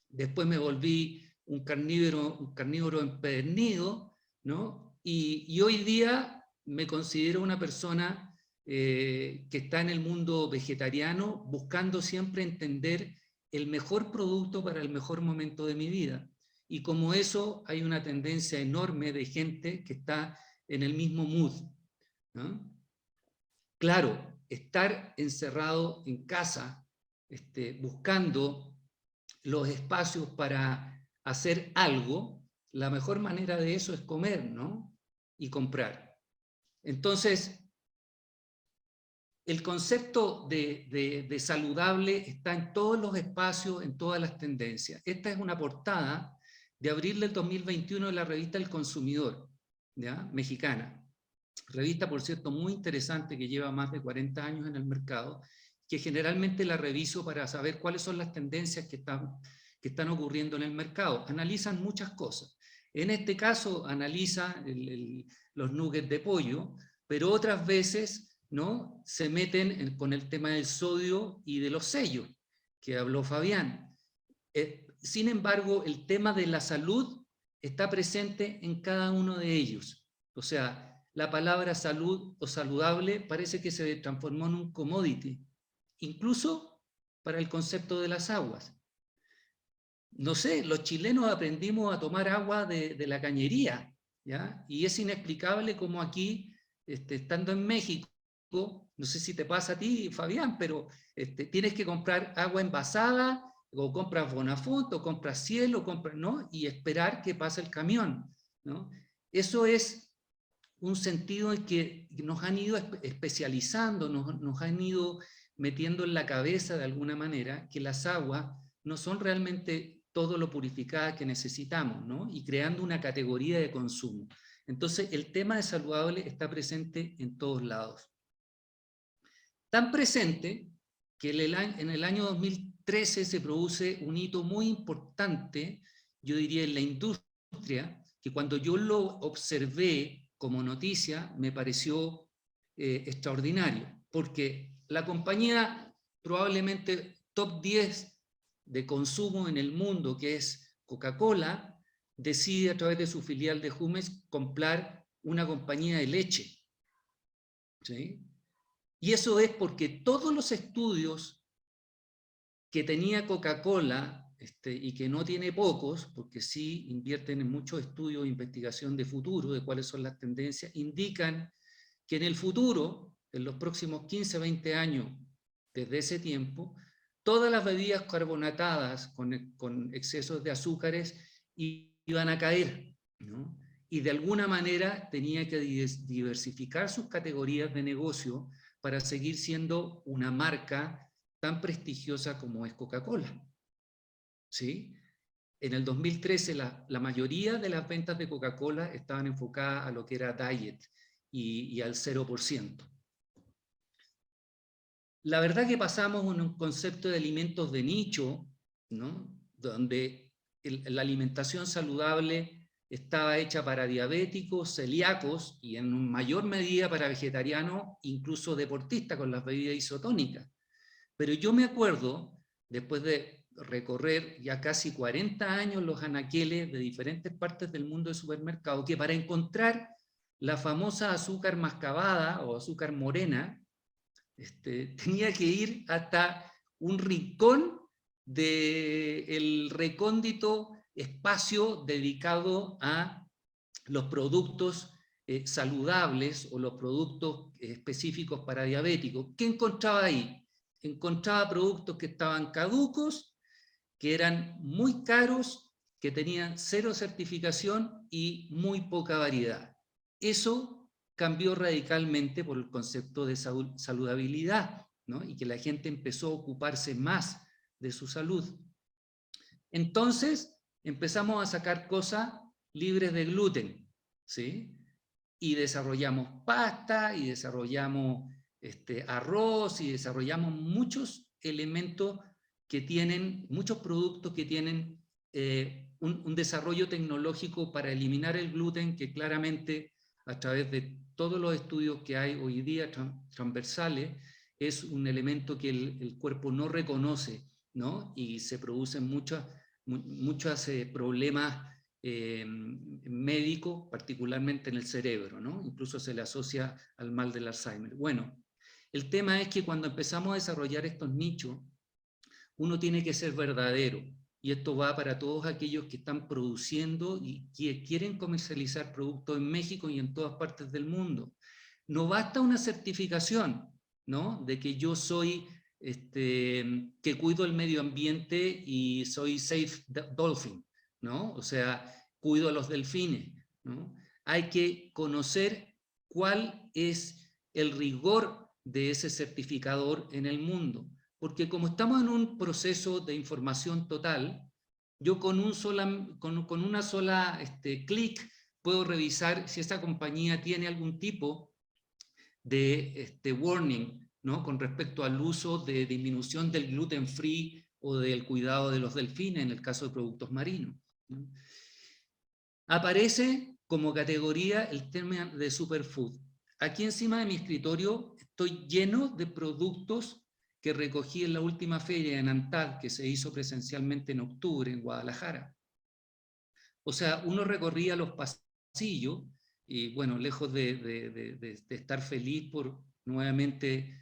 después me volví un carnívoro empedernido, ¿no? Y hoy día me considero una persona que está en el mundo vegetariano, buscando siempre entender el mejor producto para el mejor momento de mi vida. Y como eso, hay una tendencia enorme de gente que está en el mismo mood, ¿no? Claro, estar encerrado en casa, buscando los espacios para hacer algo, la mejor manera de eso es comer, ¿no? Y comprar. Entonces, el concepto de saludable está en todos los espacios, en todas las tendencias. Esta es una portada de abril del 2021 de la revista El Consumidor, ¿ya? Mexicana. Revista, por cierto, muy interesante, que lleva más de 40 años en el mercado, que generalmente la reviso para saber cuáles son las tendencias que están ocurriendo en el mercado. Analizan muchas cosas. En este caso, analiza los nuggets de pollo, pero otras veces, ¿no?, se meten con el tema del sodio y de los sellos, que habló Fabián. Sin embargo, el tema de la salud está presente en cada uno de ellos. O sea, la palabra salud o saludable parece que se transformó en un commodity, incluso para el concepto de las aguas. No sé, los chilenos aprendimos a tomar agua de la cañería, ¿ya? Y es inexplicable cómo aquí, estando en México, no sé si te pasa a ti, Fabián, pero tienes que comprar agua envasada, o compras Bonafont, o compras Cielo, ¿no? Y esperar que pase el camión, ¿no? Eso es un sentido en que nos han ido especializando, nos han ido metiendo en la cabeza de alguna manera que las aguas no son realmente todo lo purificadas que necesitamos, ¿no? Y creando una categoría de consumo. Entonces, el tema de saludable está presente en todos lados. Tan presente que en el año 2013 se produce un hito muy importante, yo diría en la industria, que cuando yo lo observé como noticia me pareció extraordinario, porque la compañía probablemente top 10 de consumo en el mundo, que es Coca-Cola, decide a través de su filial de Jumex comprar una compañía de leche, ¿sí? Y eso es porque todos los estudios que tenía Coca-Cola, y que no tiene pocos, porque sí invierten en muchos estudios de investigación de futuro, de cuáles son las tendencias, indican que en el futuro, en los próximos 15, 20 años, desde ese tiempo, todas las bebidas carbonatadas con excesos de azúcares iban a caer, ¿no? Y de alguna manera tenía que diversificar sus categorías de negocio para seguir siendo una marca tan prestigiosa como es Coca-Cola, ¿sí? En el 2013 la mayoría de las ventas de Coca-Cola estaban enfocadas a lo que era diet y al 0%. La verdad que pasamos en un concepto de alimentos de nicho, ¿no?, donde la alimentación saludable estaba hecha para diabéticos, celíacos y en mayor medida para vegetarianos, incluso deportistas con las bebidas isotónicas. Pero yo me acuerdo, después de recorrer ya casi 40 años los anaqueles de diferentes partes del mundo de supermercado, que para encontrar la famosa azúcar mascabada o azúcar morena, tenía que ir hasta un rincón del recóndito espacio dedicado a los productos saludables o los productos específicos para diabéticos. ¿Qué encontraba ahí? Encontraba productos que estaban caducos, que eran muy caros, que tenían 0 certificación y muy poca variedad. Eso cambió radicalmente por el concepto de saludabilidad, ¿no? Y que la gente empezó a ocuparse más de su salud. Entonces empezamos a sacar cosas libres de gluten, ¿sí? Y desarrollamos pasta, y desarrollamos arroz, y desarrollamos muchos elementos que tienen, muchos productos que tienen un desarrollo tecnológico para eliminar el gluten, que claramente a través de todos los estudios que hay hoy día transversales, es un elemento que el cuerpo no reconoce, ¿no? Y se producen muchos problemas médicos, particularmente en el cerebro, ¿no? Incluso se le asocia al mal del Alzheimer. Bueno, el tema es que cuando empezamos a desarrollar estos nichos, uno tiene que ser verdadero, y esto va para todos aquellos que están produciendo y que quieren comercializar productos en México y en todas partes del mundo. No basta una certificación, ¿no? De que yo soy, que cuido el medio ambiente y soy Safe Dolphin, ¿no? O sea, cuido a los delfines, ¿no? Hay que conocer cuál es el rigor de ese certificador en el mundo. Porque como estamos en un proceso de información total, yo con una sola clic puedo revisar si esa compañía tiene algún tipo de warning, ¿no? Con respecto al uso de disminución del gluten free o del cuidado de los delfines en el caso de productos marinos, ¿no? Aparece como categoría el tema de superfood. Aquí encima de mi escritorio estoy lleno de productos que recogí en la última feria en ANTAD, que se hizo presencialmente en octubre en Guadalajara. O sea, uno recorría los pasillos y, bueno, lejos de estar feliz por nuevamente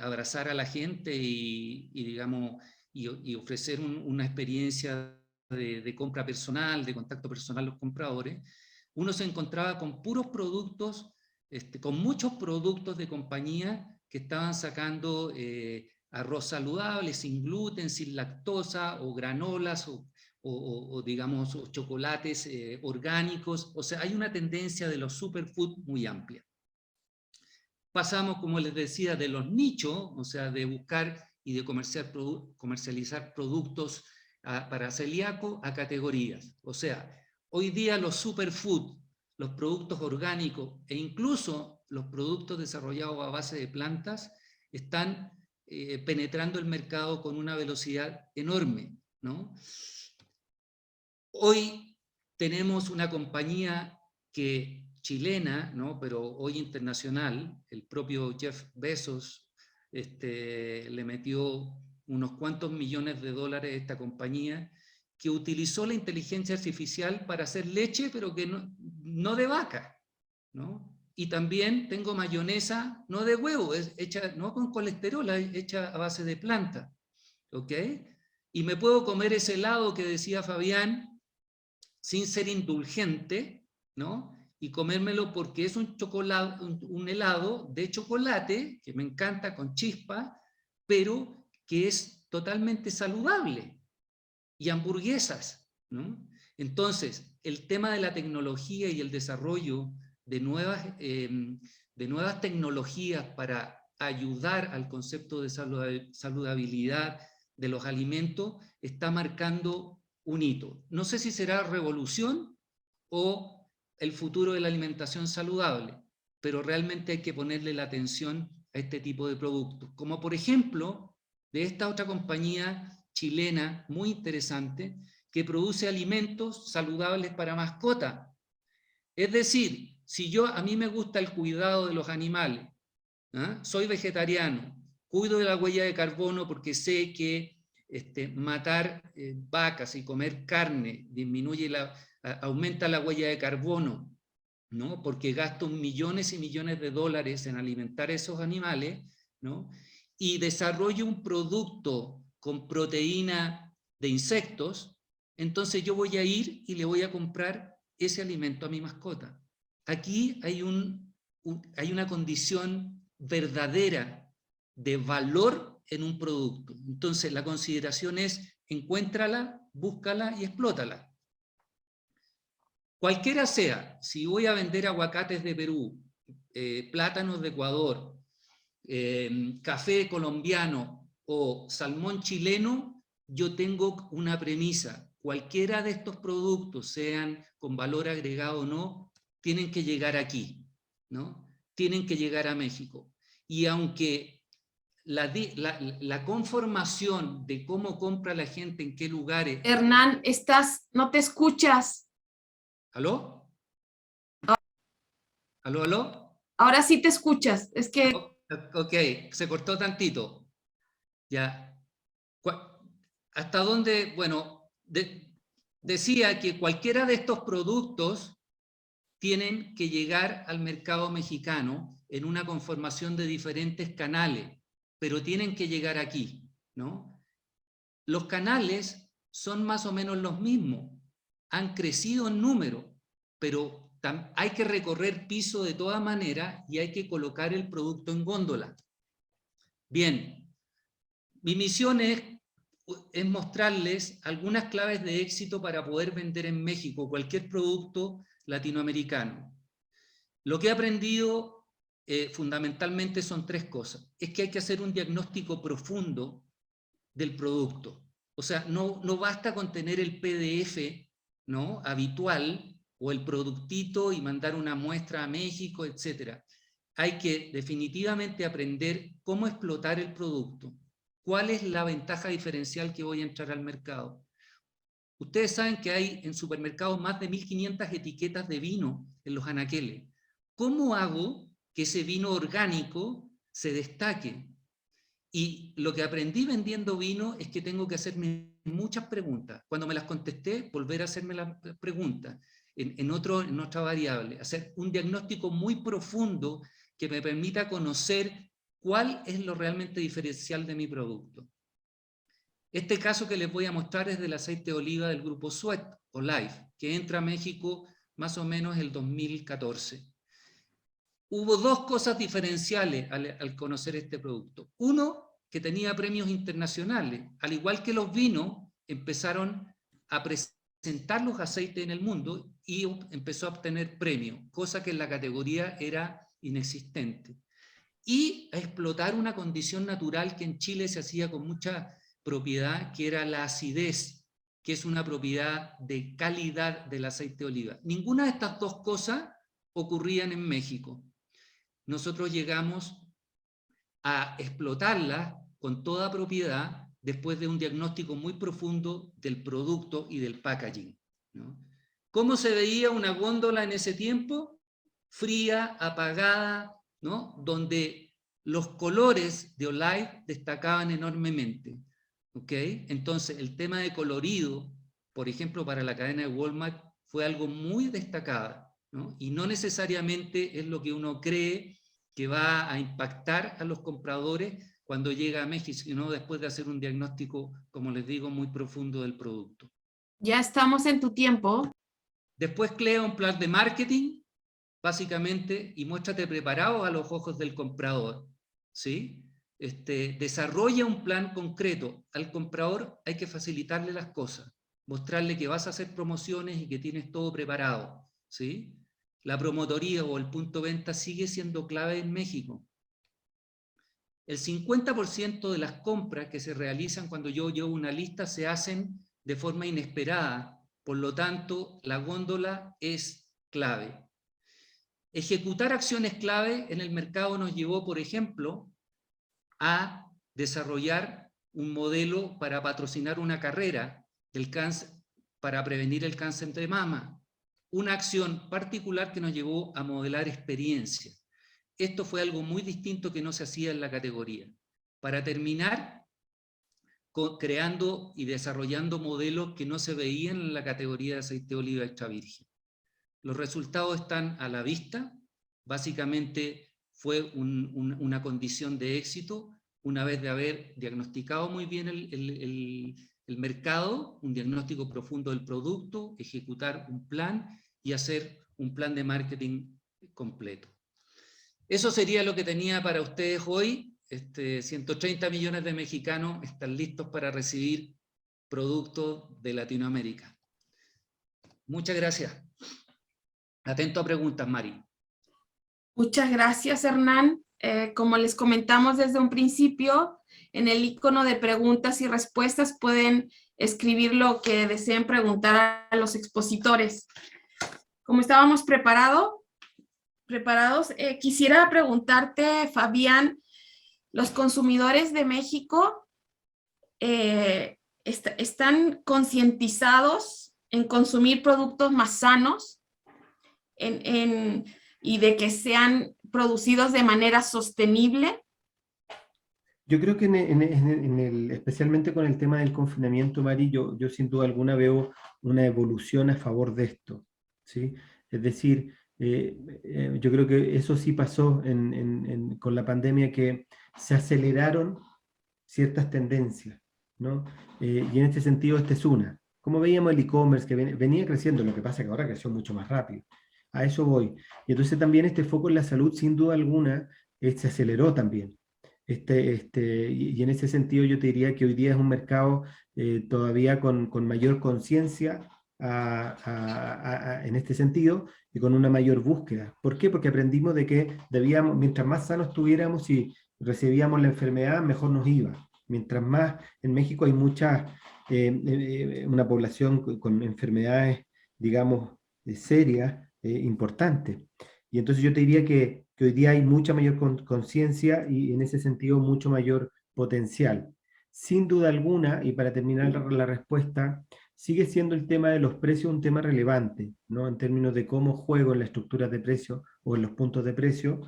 abrazar a la gente digamos, y ofrecer una experiencia de compra personal, de contacto personal a los compradores, uno se encontraba con puros productos, con muchos productos de compañía que estaban sacando arroz saludable, sin gluten, sin lactosa, o granolas, o digamos, o chocolates orgánicos. O sea, hay una tendencia de los superfood muy amplia. Pasamos, como les decía, de los nichos, o sea, de buscar y de comercializar productos para celíaco, a categorías. O sea, hoy día los superfood, los productos orgánicos e incluso los productos desarrollados a base de plantas están penetrando el mercado con una velocidad enorme, ¿no? Hoy tenemos una compañía chilena, ¿no? Pero hoy internacional. El propio Jeff Bezos le metió unos cuantos millones de dólares a esta compañía, que utilizó la inteligencia artificial para hacer leche, pero que no de vaca, ¿no? Y también tengo mayonesa, no de huevo, es hecha no con colesterol, es hecha a base de planta, ¿ok? Y me puedo comer ese helado que decía Fabián, sin ser indulgente, ¿no? Y comérmelo porque es un helado de chocolate, que me encanta, con chispa, pero que es totalmente saludable, y hamburguesas, ¿no? Entonces, el tema de la tecnología y el desarrollo de nuevas tecnologías para ayudar al concepto de saludabilidad de los alimentos está marcando un hito. No sé si será revolución o el futuro de la alimentación saludable, pero realmente hay que ponerle la atención a este tipo de productos. Como por ejemplo, de esta otra compañía chilena muy interesante, que produce alimentos saludables para mascota. Es decir, si a mí me gusta el cuidado de los animales, ¿ah? Soy vegetariano, cuido de la huella de carbono porque sé que matar vacas y comer carne aumenta la huella de carbono, ¿no? Porque gasto millones y millones de dólares en alimentar a esos animales, ¿no? Y desarrollo un producto con proteína de insectos, entonces yo voy a ir y le voy a comprar ese alimento a mi mascota. Aquí hay una condición verdadera de valor en un producto. Entonces la consideración es: encuéntrala, búscala y explótala. Cualquiera sea, si voy a vender aguacates de Perú, plátanos de Ecuador, café colombiano o salmón chileno, yo tengo una premisa: cualquiera de estos productos, sean con valor agregado o no, tienen que llegar aquí, ¿no? Tienen que llegar a México. Y aunque la conformación de cómo compra la gente, en qué lugares... Hernán, no te escuchas. ¿Aló? ¿Aló, aló? Ahora sí te escuchas. Es que Ok, se cortó tantito. Ya. ¿Hasta dónde? Bueno, decía que cualquiera de estos productos tienen que llegar al mercado mexicano en una conformación de diferentes canales, pero tienen que llegar aquí, ¿no? Los canales son más o menos los mismos, han crecido en número, pero hay que recorrer piso de todas maneras y hay que colocar el producto en góndola. Bien, mi misión es mostrarles algunas claves de éxito para poder vender en México cualquier producto latinoamericano. Lo que he aprendido fundamentalmente son tres cosas. Es que hay que hacer un diagnóstico profundo del producto. O sea, no basta con tener el PDF, ¿no?, habitual, o el productito y mandar una muestra a México, etc. Hay que definitivamente aprender cómo explotar el producto. ¿Cuál es la ventaja diferencial que voy a entrar al mercado? Ustedes saben que hay en supermercados más de 1500 etiquetas de vino en los anaqueles. ¿Cómo hago que ese vino orgánico se destaque? Y lo que aprendí vendiendo vino es que tengo que hacerme muchas preguntas. Cuando me las contesté, volver a hacerme las preguntas en otra variable. Hacer un diagnóstico muy profundo que me permita conocer cuál es lo realmente diferencial de mi producto. Este caso que les voy a mostrar es del aceite de oliva del grupo Sweat o Life, que entra a México más o menos el 2014. Hubo dos cosas diferenciales al conocer este producto. Uno, que tenía premios internacionales. Al igual que los vinos, empezaron a presentar los aceites en el mundo y empezó a obtener premios, cosa que en la categoría era inexistente. Y a explotar una condición natural que en Chile se hacía con mucha propiedad, que era la acidez, que es una propiedad de calidad del aceite de oliva. Ninguna de estas dos cosas ocurrían en México. Nosotros llegamos a explotarla con toda propiedad después de un diagnóstico muy profundo del producto y del packaging, ¿no? ¿Cómo se veía una góndola en ese tiempo? Fría, apagada, ¿no?, donde los colores de Olive destacaban enormemente, ¿ok? Entonces, el tema de colorido, por ejemplo, para la cadena de Walmart, fue algo muy destacado, ¿no? Y no necesariamente es lo que uno cree que va a impactar a los compradores cuando llega a México, sino después de hacer un diagnóstico, como les digo, muy profundo del producto. ya estamos en tu tiempo. Después crea un plan de marketing, básicamente, y muéstrate preparado a los ojos del comprador, ¿sí? Desarrolla un plan concreto. Al comprador hay que facilitarle las cosas, mostrarle que vas a hacer promociones y que tienes todo preparado, ¿sí? La promotoría o el punto de venta sigue siendo clave en México. El 50% de las compras que se realizan cuando yo llevo una lista se hacen de forma inesperada. Por lo tanto, la góndola es clave. Ejecutar acciones clave en el mercado nos llevó, por ejemplo, a desarrollar un modelo para patrocinar una carrera del cáncer, para prevenir el cáncer de mama. Una acción particular que nos llevó a modelar experiencia. Esto fue algo muy distinto que no se hacía en la categoría. Para terminar, creando y desarrollando modelos que no se veían en la categoría de aceite de oliva extra virgen. Los resultados están a la vista. Básicamente fue una condición de éxito una vez de haber diagnosticado muy bien el mercado, un diagnóstico profundo del producto, ejecutar un plan y hacer un plan de marketing completo. Eso sería lo que tenía para ustedes hoy. 130 millones de mexicanos están listos para recibir productos de Latinoamérica. Muchas gracias. Atento a preguntas, Mari. Muchas gracias, Hernán. como les comentamos desde un principio, en el icono de preguntas y respuestas pueden escribir lo que deseen preguntar a los expositores. Como estábamos preparados, quisiera preguntarte, Fabián, ¿los consumidores de México están concientizados en consumir productos más sanos y de que sean producidos de manera sostenible? Yo creo que especialmente con el tema del confinamiento, Mari, yo sin duda alguna veo una evolución a favor de esto, ¿sí? Es decir, yo creo que eso sí pasó con la pandemia, que se aceleraron ciertas tendencias, ¿no? Y en este sentido, esta es una. Como veíamos el e-commerce que venía creciendo, lo que pasa es que ahora creció mucho más rápido. A eso voy. Y entonces también este foco en la salud, sin duda alguna, se aceleró también. Y en ese sentido yo te diría que hoy día es un mercado todavía con mayor conciencia en este sentido y con una mayor búsqueda. ¿Por qué? Porque aprendimos de que debíamos, mientras más sanos estuviéramos y recibíamos la enfermedad, mejor nos iba. Mientras más, en México hay una población con enfermedades, digamos, serias, importantes. Y entonces yo te diría que hoy día hay mucha mayor conciencia y en ese sentido mucho mayor potencial. Sin duda alguna, y para terminar la respuesta, sigue siendo el tema de los precios un tema relevante, ¿no? En términos de cómo juego en la estructura de precio o en los puntos de precio,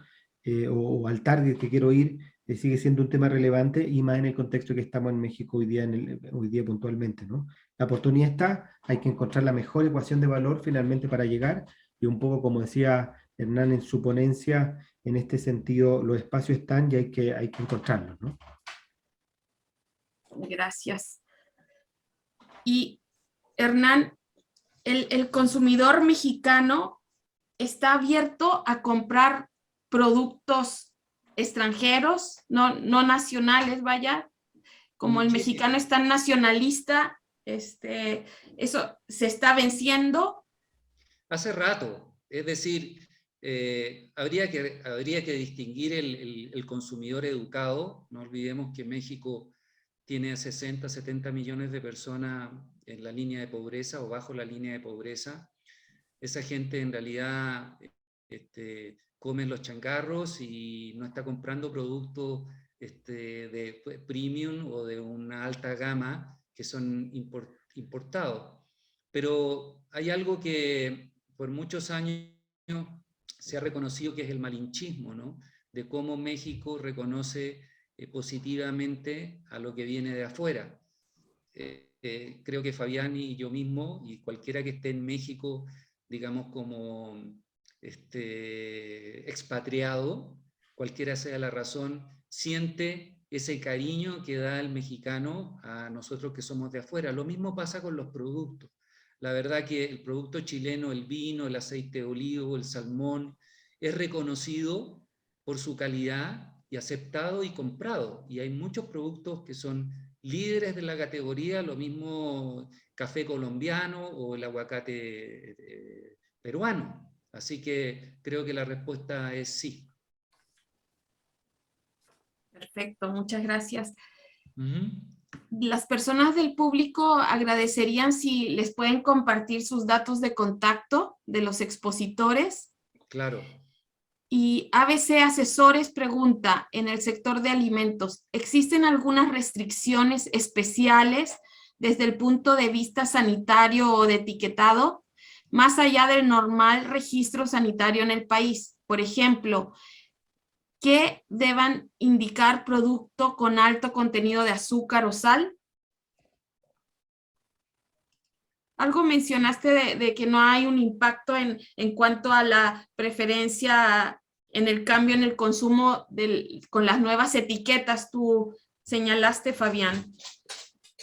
o al target que quiero ir, sigue siendo un tema relevante, y más en el contexto que estamos en México hoy día, hoy día puntualmente, ¿no? La oportunidad está, hay que encontrar la mejor ecuación de valor finalmente para llegar, y un poco como decía Hernán en su ponencia, en este sentido los espacios están y hay que encontrarlos, ¿no? Gracias. Y Hernán, el consumidor mexicano está abierto a comprar productos extranjeros, no nacionales, vaya, como el mexicano es tan nacionalista, eso se está venciendo. Hace rato, es decir, habría que distinguir el consumidor educado. No olvidemos que México tiene 60, 70 millones de personas en la línea de pobreza o bajo la línea de pobreza. Esa gente en realidad come los changarros y no está comprando productos de premium o de una alta gama que son importados. Pero hay algo que por muchos años se ha reconocido, que es el malinchismo, ¿no? De cómo México reconoce positivamente a lo que viene de afuera. Creo que Fabián y yo mismo, y cualquiera que esté en México, digamos como expatriado, cualquiera sea la razón, siente ese cariño que da el mexicano a nosotros que somos de afuera. Lo mismo pasa con los productos. La verdad que el producto chileno, el vino, el aceite de olivo, el salmón, es reconocido por su calidad y aceptado y comprado. Y hay muchos productos que son líderes de la categoría, lo mismo café colombiano o el aguacate peruano. Así que creo que la respuesta es sí. Perfecto, muchas gracias. Uh-huh. Las personas del público agradecerían si les pueden compartir sus datos de contacto de los expositores. Claro. Y ABC Asesores pregunta, en el sector de alimentos, ¿existen algunas restricciones especiales desde el punto de vista sanitario o de etiquetado, más allá del normal registro sanitario en el país? Por ejemplo, ¿qué deban indicar producto con alto contenido de azúcar o sal? Algo mencionaste de que no hay un impacto en cuanto a la preferencia en el cambio en el consumo con las nuevas etiquetas. Tú señalaste, Fabián.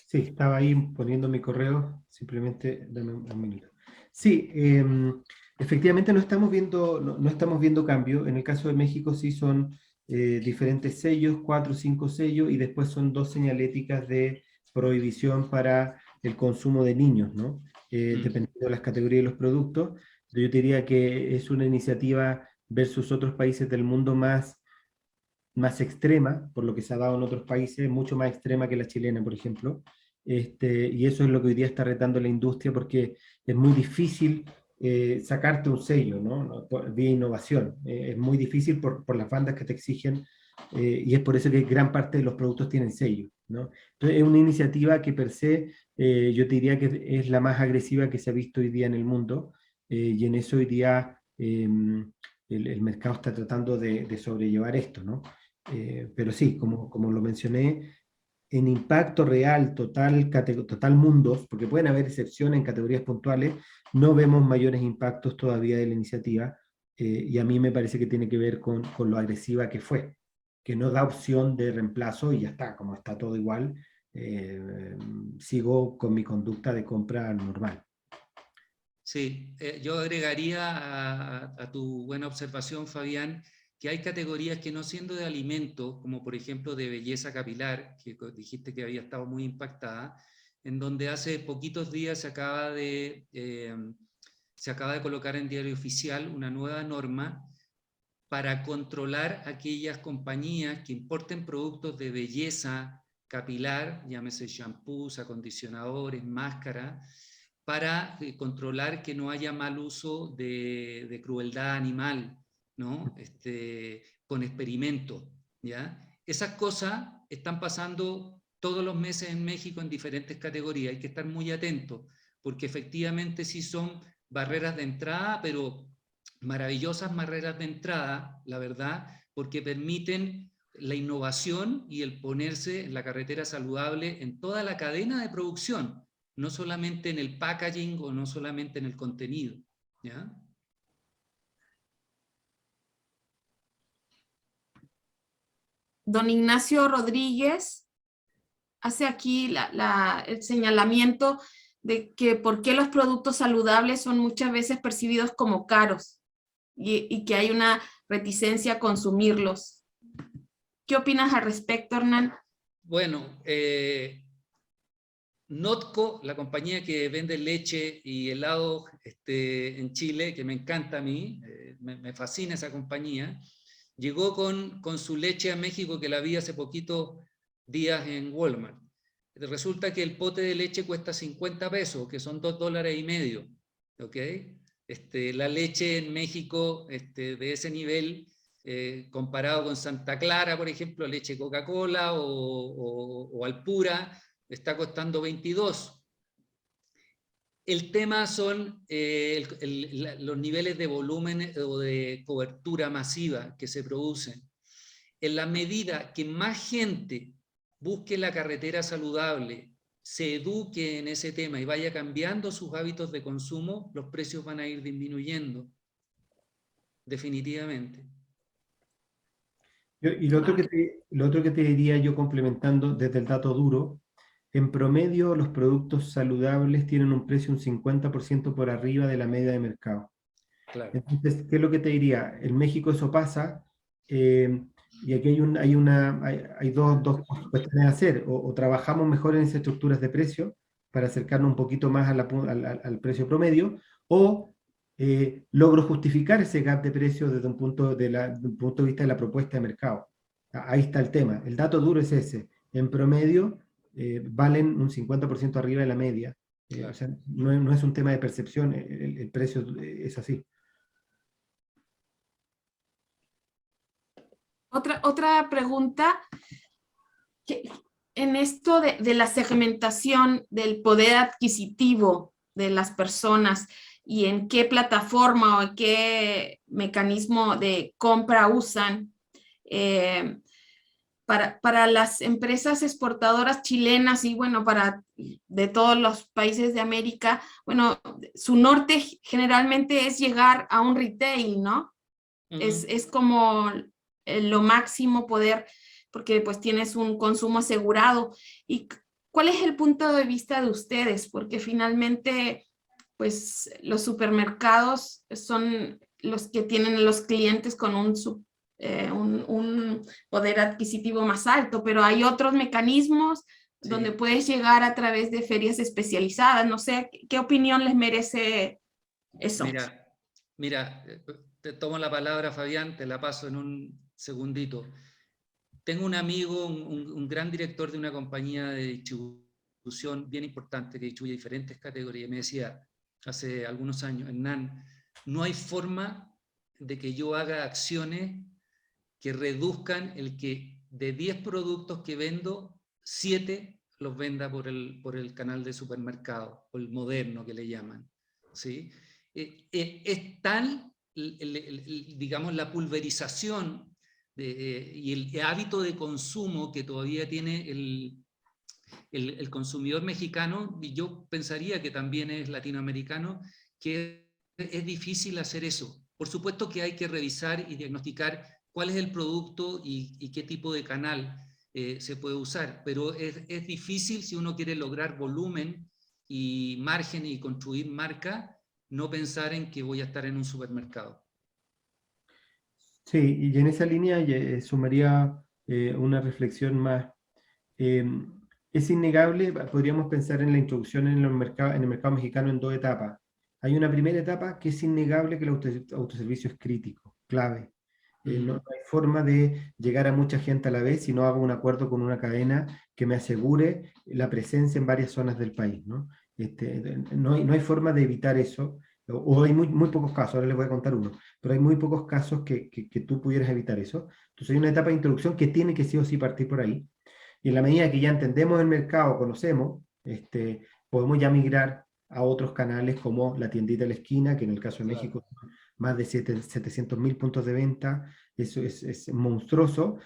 Sí, estaba ahí poniendo mi correo, simplemente dame un minuto. Sí, efectivamente no estamos viendo cambio. En el caso de México sí son diferentes sellos, 4 o 5 sellos, y después son 2 señaléticas de prohibición para el consumo de niños, ¿no? Dependiendo de las categorías de los productos. Yo te diría que es una iniciativa versus otros países del mundo más más extrema, por lo que se ha dado en otros países, mucho más extrema que la chilena, por ejemplo. Y eso es lo que hoy día está retando la industria, porque es muy difícil sacarte un sello, ¿no? Vía innovación. Es muy difícil por las bandas que te exigen, y es por eso que gran parte de los productos tienen sello, ¿no? Entonces es una iniciativa que per se yo te diría que es la más agresiva que se ha visto hoy día en el mundo, y en eso hoy día el mercado está tratando de sobrellevar esto, ¿no? Pero sí, como lo mencioné, en impacto real, total mundos, porque pueden haber excepciones en categorías puntuales, no vemos mayores impactos todavía de la iniciativa, y a mí me parece que tiene que ver con lo agresiva que fue, que no da opción de reemplazo y ya está, como está todo igual, sigo con mi conducta de compra normal. Sí, yo agregaría a tu buena observación, Fabián, que hay categorías que no siendo de alimentos, como por ejemplo de belleza capilar, que dijiste que había estado muy impactada, en donde hace poquitos días se acaba de colocar en Diario Oficial una nueva norma para controlar aquellas compañías que importen productos de belleza capilar, llámese shampoos, acondicionadores, máscaras, para controlar que no haya mal uso de crueldad animal, ¿no? Con experimentos, ¿ya? Esas cosas están pasando todos los meses en México en diferentes categorías. Hay que estar muy atentos, porque efectivamente sí son barreras de entrada, pero maravillosas barreras de entrada, la verdad, porque permiten la innovación y el ponerse en la carretera saludable en toda la cadena de producción, no solamente en el packaging o no solamente en el contenido, ¿ya? Don Ignacio Rodríguez hace aquí el señalamiento de que por qué los productos saludables son muchas veces percibidos como caros y que hay una reticencia a consumirlos. ¿Qué opinas al respecto, Hernán? Bueno, Notco, la compañía que vende leche y helado en Chile, que me encanta a mí, me fascina esa compañía, llegó con su leche a México, que la vi hace poquitos días en Walmart. Resulta que el pote de leche cuesta 50 pesos, que son $2.50, ¿ok? La leche en México de ese nivel, comparado con Santa Clara, por ejemplo, leche Coca-Cola o Alpura, está costando 22. El tema son los niveles de volumen o de cobertura masiva que se producen. En la medida que más gente busque la carretera saludable, se eduque en ese tema y vaya cambiando sus hábitos de consumo, los precios van a ir disminuyendo, definitivamente. Y lo otro que te diría yo, complementando desde el dato duro, en promedio los productos saludables tienen un precio un 50% por arriba de la media de mercado. Claro. Entonces, ¿qué es lo que te diría? En México eso pasa, y aquí hay dos cuestiones a hacer. O trabajamos mejor en esas estructuras de precio para acercarnos un poquito más al precio promedio, o logro justificar ese gap de precio desde un punto de vista de la propuesta de mercado. Ahí está el tema. El dato duro es ese. En promedio valen un 50% arriba de la media. Claro. O sea, no es un tema de percepción, el precio es así. Otra pregunta, que en esto de la segmentación del poder adquisitivo de las personas y en qué plataforma o en qué mecanismo de compra usan, para las empresas exportadoras chilenas y bueno, de todos los países de América, bueno, su norte generalmente es llegar a un retail, ¿no? Es como lo máximo poder, porque pues tienes un consumo asegurado. ¿Y cuál es el punto de vista de ustedes? Porque finalmente, pues los supermercados son los que tienen los clientes con un poder adquisitivo más alto, pero hay otros mecanismos donde puedes llegar a través de ferias especializadas. No sé, ¿qué opinión les merece eso? Mira, te tomo la palabra, Fabián, te la paso en un segundito. tengo un amigo, un gran director de una compañía de distribución bien importante que distribuye diferentes categorías, me decía hace algunos años, Hernán, no hay forma de que yo haga acciones que reduzcan el que de 10 productos que vendo, 7 los venda por el canal de supermercado, o el moderno que le llaman, ¿sí? Es tal, digamos, la pulverización y el hábito de consumo que todavía tiene el consumidor mexicano, y yo pensaría que también es latinoamericano, que es difícil hacer eso. Por supuesto que hay que revisar y diagnosticar cuál es el producto y qué tipo de canal se puede usar, pero es difícil si uno quiere lograr volumen y margen y construir marca, no pensar en que voy a estar en un supermercado. Sí, y en esa línea sumaría una reflexión más. Es innegable, podríamos pensar en la introducción en el mercado mexicano en dos etapas. Hay una primera etapa que es innegable que el autoservicio es crítico, clave. No hay forma de llegar a mucha gente a la vez si no hago un acuerdo con una cadena que me asegure la presencia en varias zonas del país, ¿no? No hay forma de evitar eso, o hay muy pocos casos, ahora les voy a contar uno, pero hay muy pocos casos que tú pudieras evitar eso. Entonces hay una etapa de introducción que tiene que sí o sí partir por ahí. Y en la medida que ya entendemos el mercado, conocemos, podemos ya migrar a otros canales como la tiendita de la esquina, que en el caso de México son más de 700.000 puntos de venta, eso es monstruoso,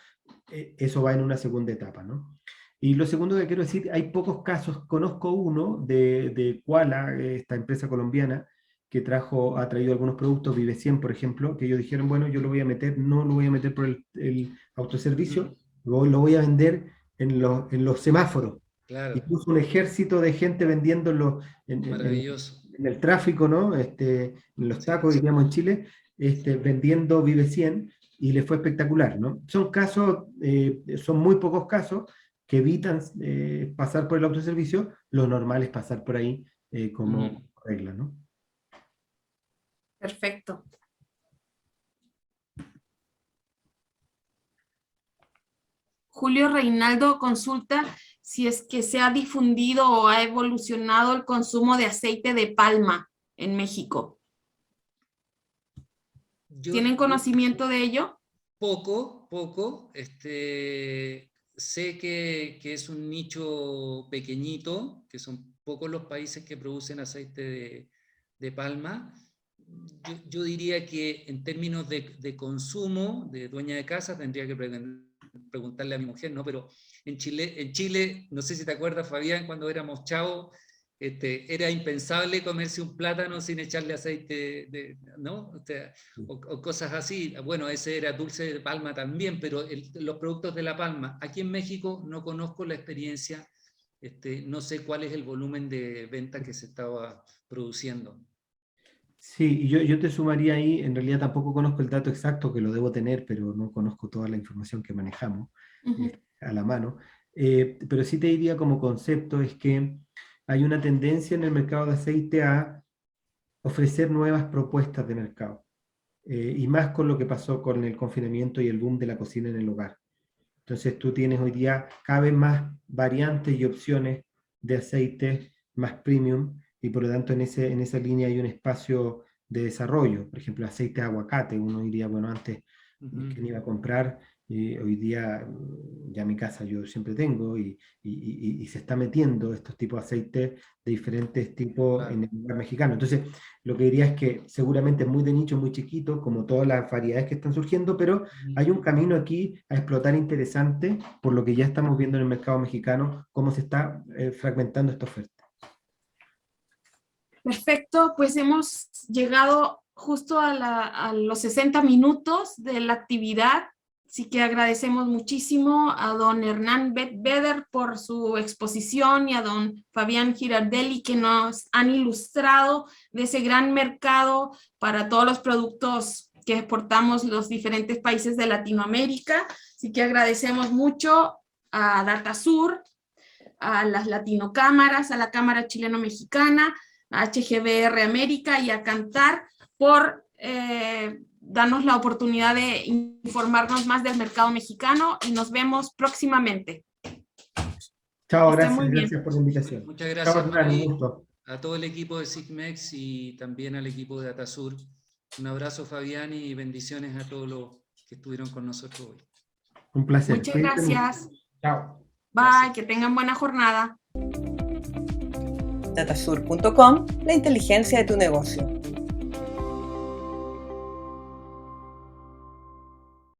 eso va en una segunda etapa, ¿no? Y lo segundo que quiero decir, hay pocos casos, conozco uno de Koala, esta empresa colombiana, que ha traído algunos productos, Vive 100, por ejemplo, que ellos dijeron, bueno, yo lo voy a meter, no lo voy a meter por el autoservicio, lo voy a vender en los semáforos. Claro. Y puso un ejército de gente vendiendo Maravilloso. en el tráfico, ¿no? En los tacos, diríamos en Chile, vendiendo Vive 100, y le fue espectacular, ¿no? Son muy pocos casos que evitan pasar por el autoservicio, lo normal es pasar por ahí como regla, ¿no? Perfecto. Julio Reinaldo consulta si es que se ha difundido o ha evolucionado el consumo de aceite de palma en México. ¿Tienen conocimiento de ello? Poco. Sé que es un nicho pequeñito, que son pocos los países que producen aceite de palma. Yo diría que en términos de consumo, de dueña de casa, tendría que preguntarle a mi mujer, ¿no? Pero en Chile, no sé si te acuerdas, Fabián, cuando éramos chavos, era impensable comerse un plátano sin echarle aceite, ¿no? O cosas así. Bueno, ese era dulce de palma también, pero los productos de la palma. Aquí en México no conozco la experiencia, no sé cuál es el volumen de venta que se estaba produciendo. Sí, y yo te sumaría ahí, en realidad tampoco conozco el dato exacto, que lo debo tener, pero no conozco toda la información que manejamos a la mano. Pero sí te diría como concepto es que hay una tendencia en el mercado de aceite a ofrecer nuevas propuestas de mercado, y más con lo que pasó con el confinamiento y el boom de la cocina en el hogar. Entonces tú tienes hoy día cada vez más variantes y opciones de aceites más premium, y por lo tanto en esa línea hay un espacio de desarrollo. Por ejemplo, aceite de aguacate, uno diría, bueno, antes que iba a comprar, hoy día ya en mi casa yo siempre tengo, y se está metiendo estos tipos de aceites de diferentes tipos en el lugar mexicano. Entonces, lo que diría es que seguramente es muy de nicho, muy chiquito, como todas las variedades que están surgiendo, pero hay un camino aquí a explotar interesante, por lo que ya estamos viendo en el mercado mexicano, cómo se está fragmentando esta oferta. Perfecto, pues hemos llegado justo a los 60 minutos de la actividad, así que agradecemos muchísimo a don Hernán Beder por su exposición y a don Fabián Girardelli, que nos han ilustrado de ese gran mercado para todos los productos que exportamos los diferentes países de Latinoamérica. Así que agradecemos mucho a DataSur, a las Latinocámaras, a la Cámara Chileno-Mexicana, a HGBR América y a Cantar por darnos la oportunidad de informarnos más del mercado mexicano y nos vemos próximamente. Chao, Esté muy gracias, bien. gracias por la invitación. Muchas gracias, Chao, Hernán, un Mari, gusto. a todo el equipo de SIGMEX y también al equipo de Atasur. Un abrazo, Fabián, y bendiciones a todos los que estuvieron con nosotros hoy. Un placer. Muchas Cuídate mucho. gracias. Chao. Bye, Gracias. que tengan buena jornada. Datasur.com, la inteligencia de tu negocio.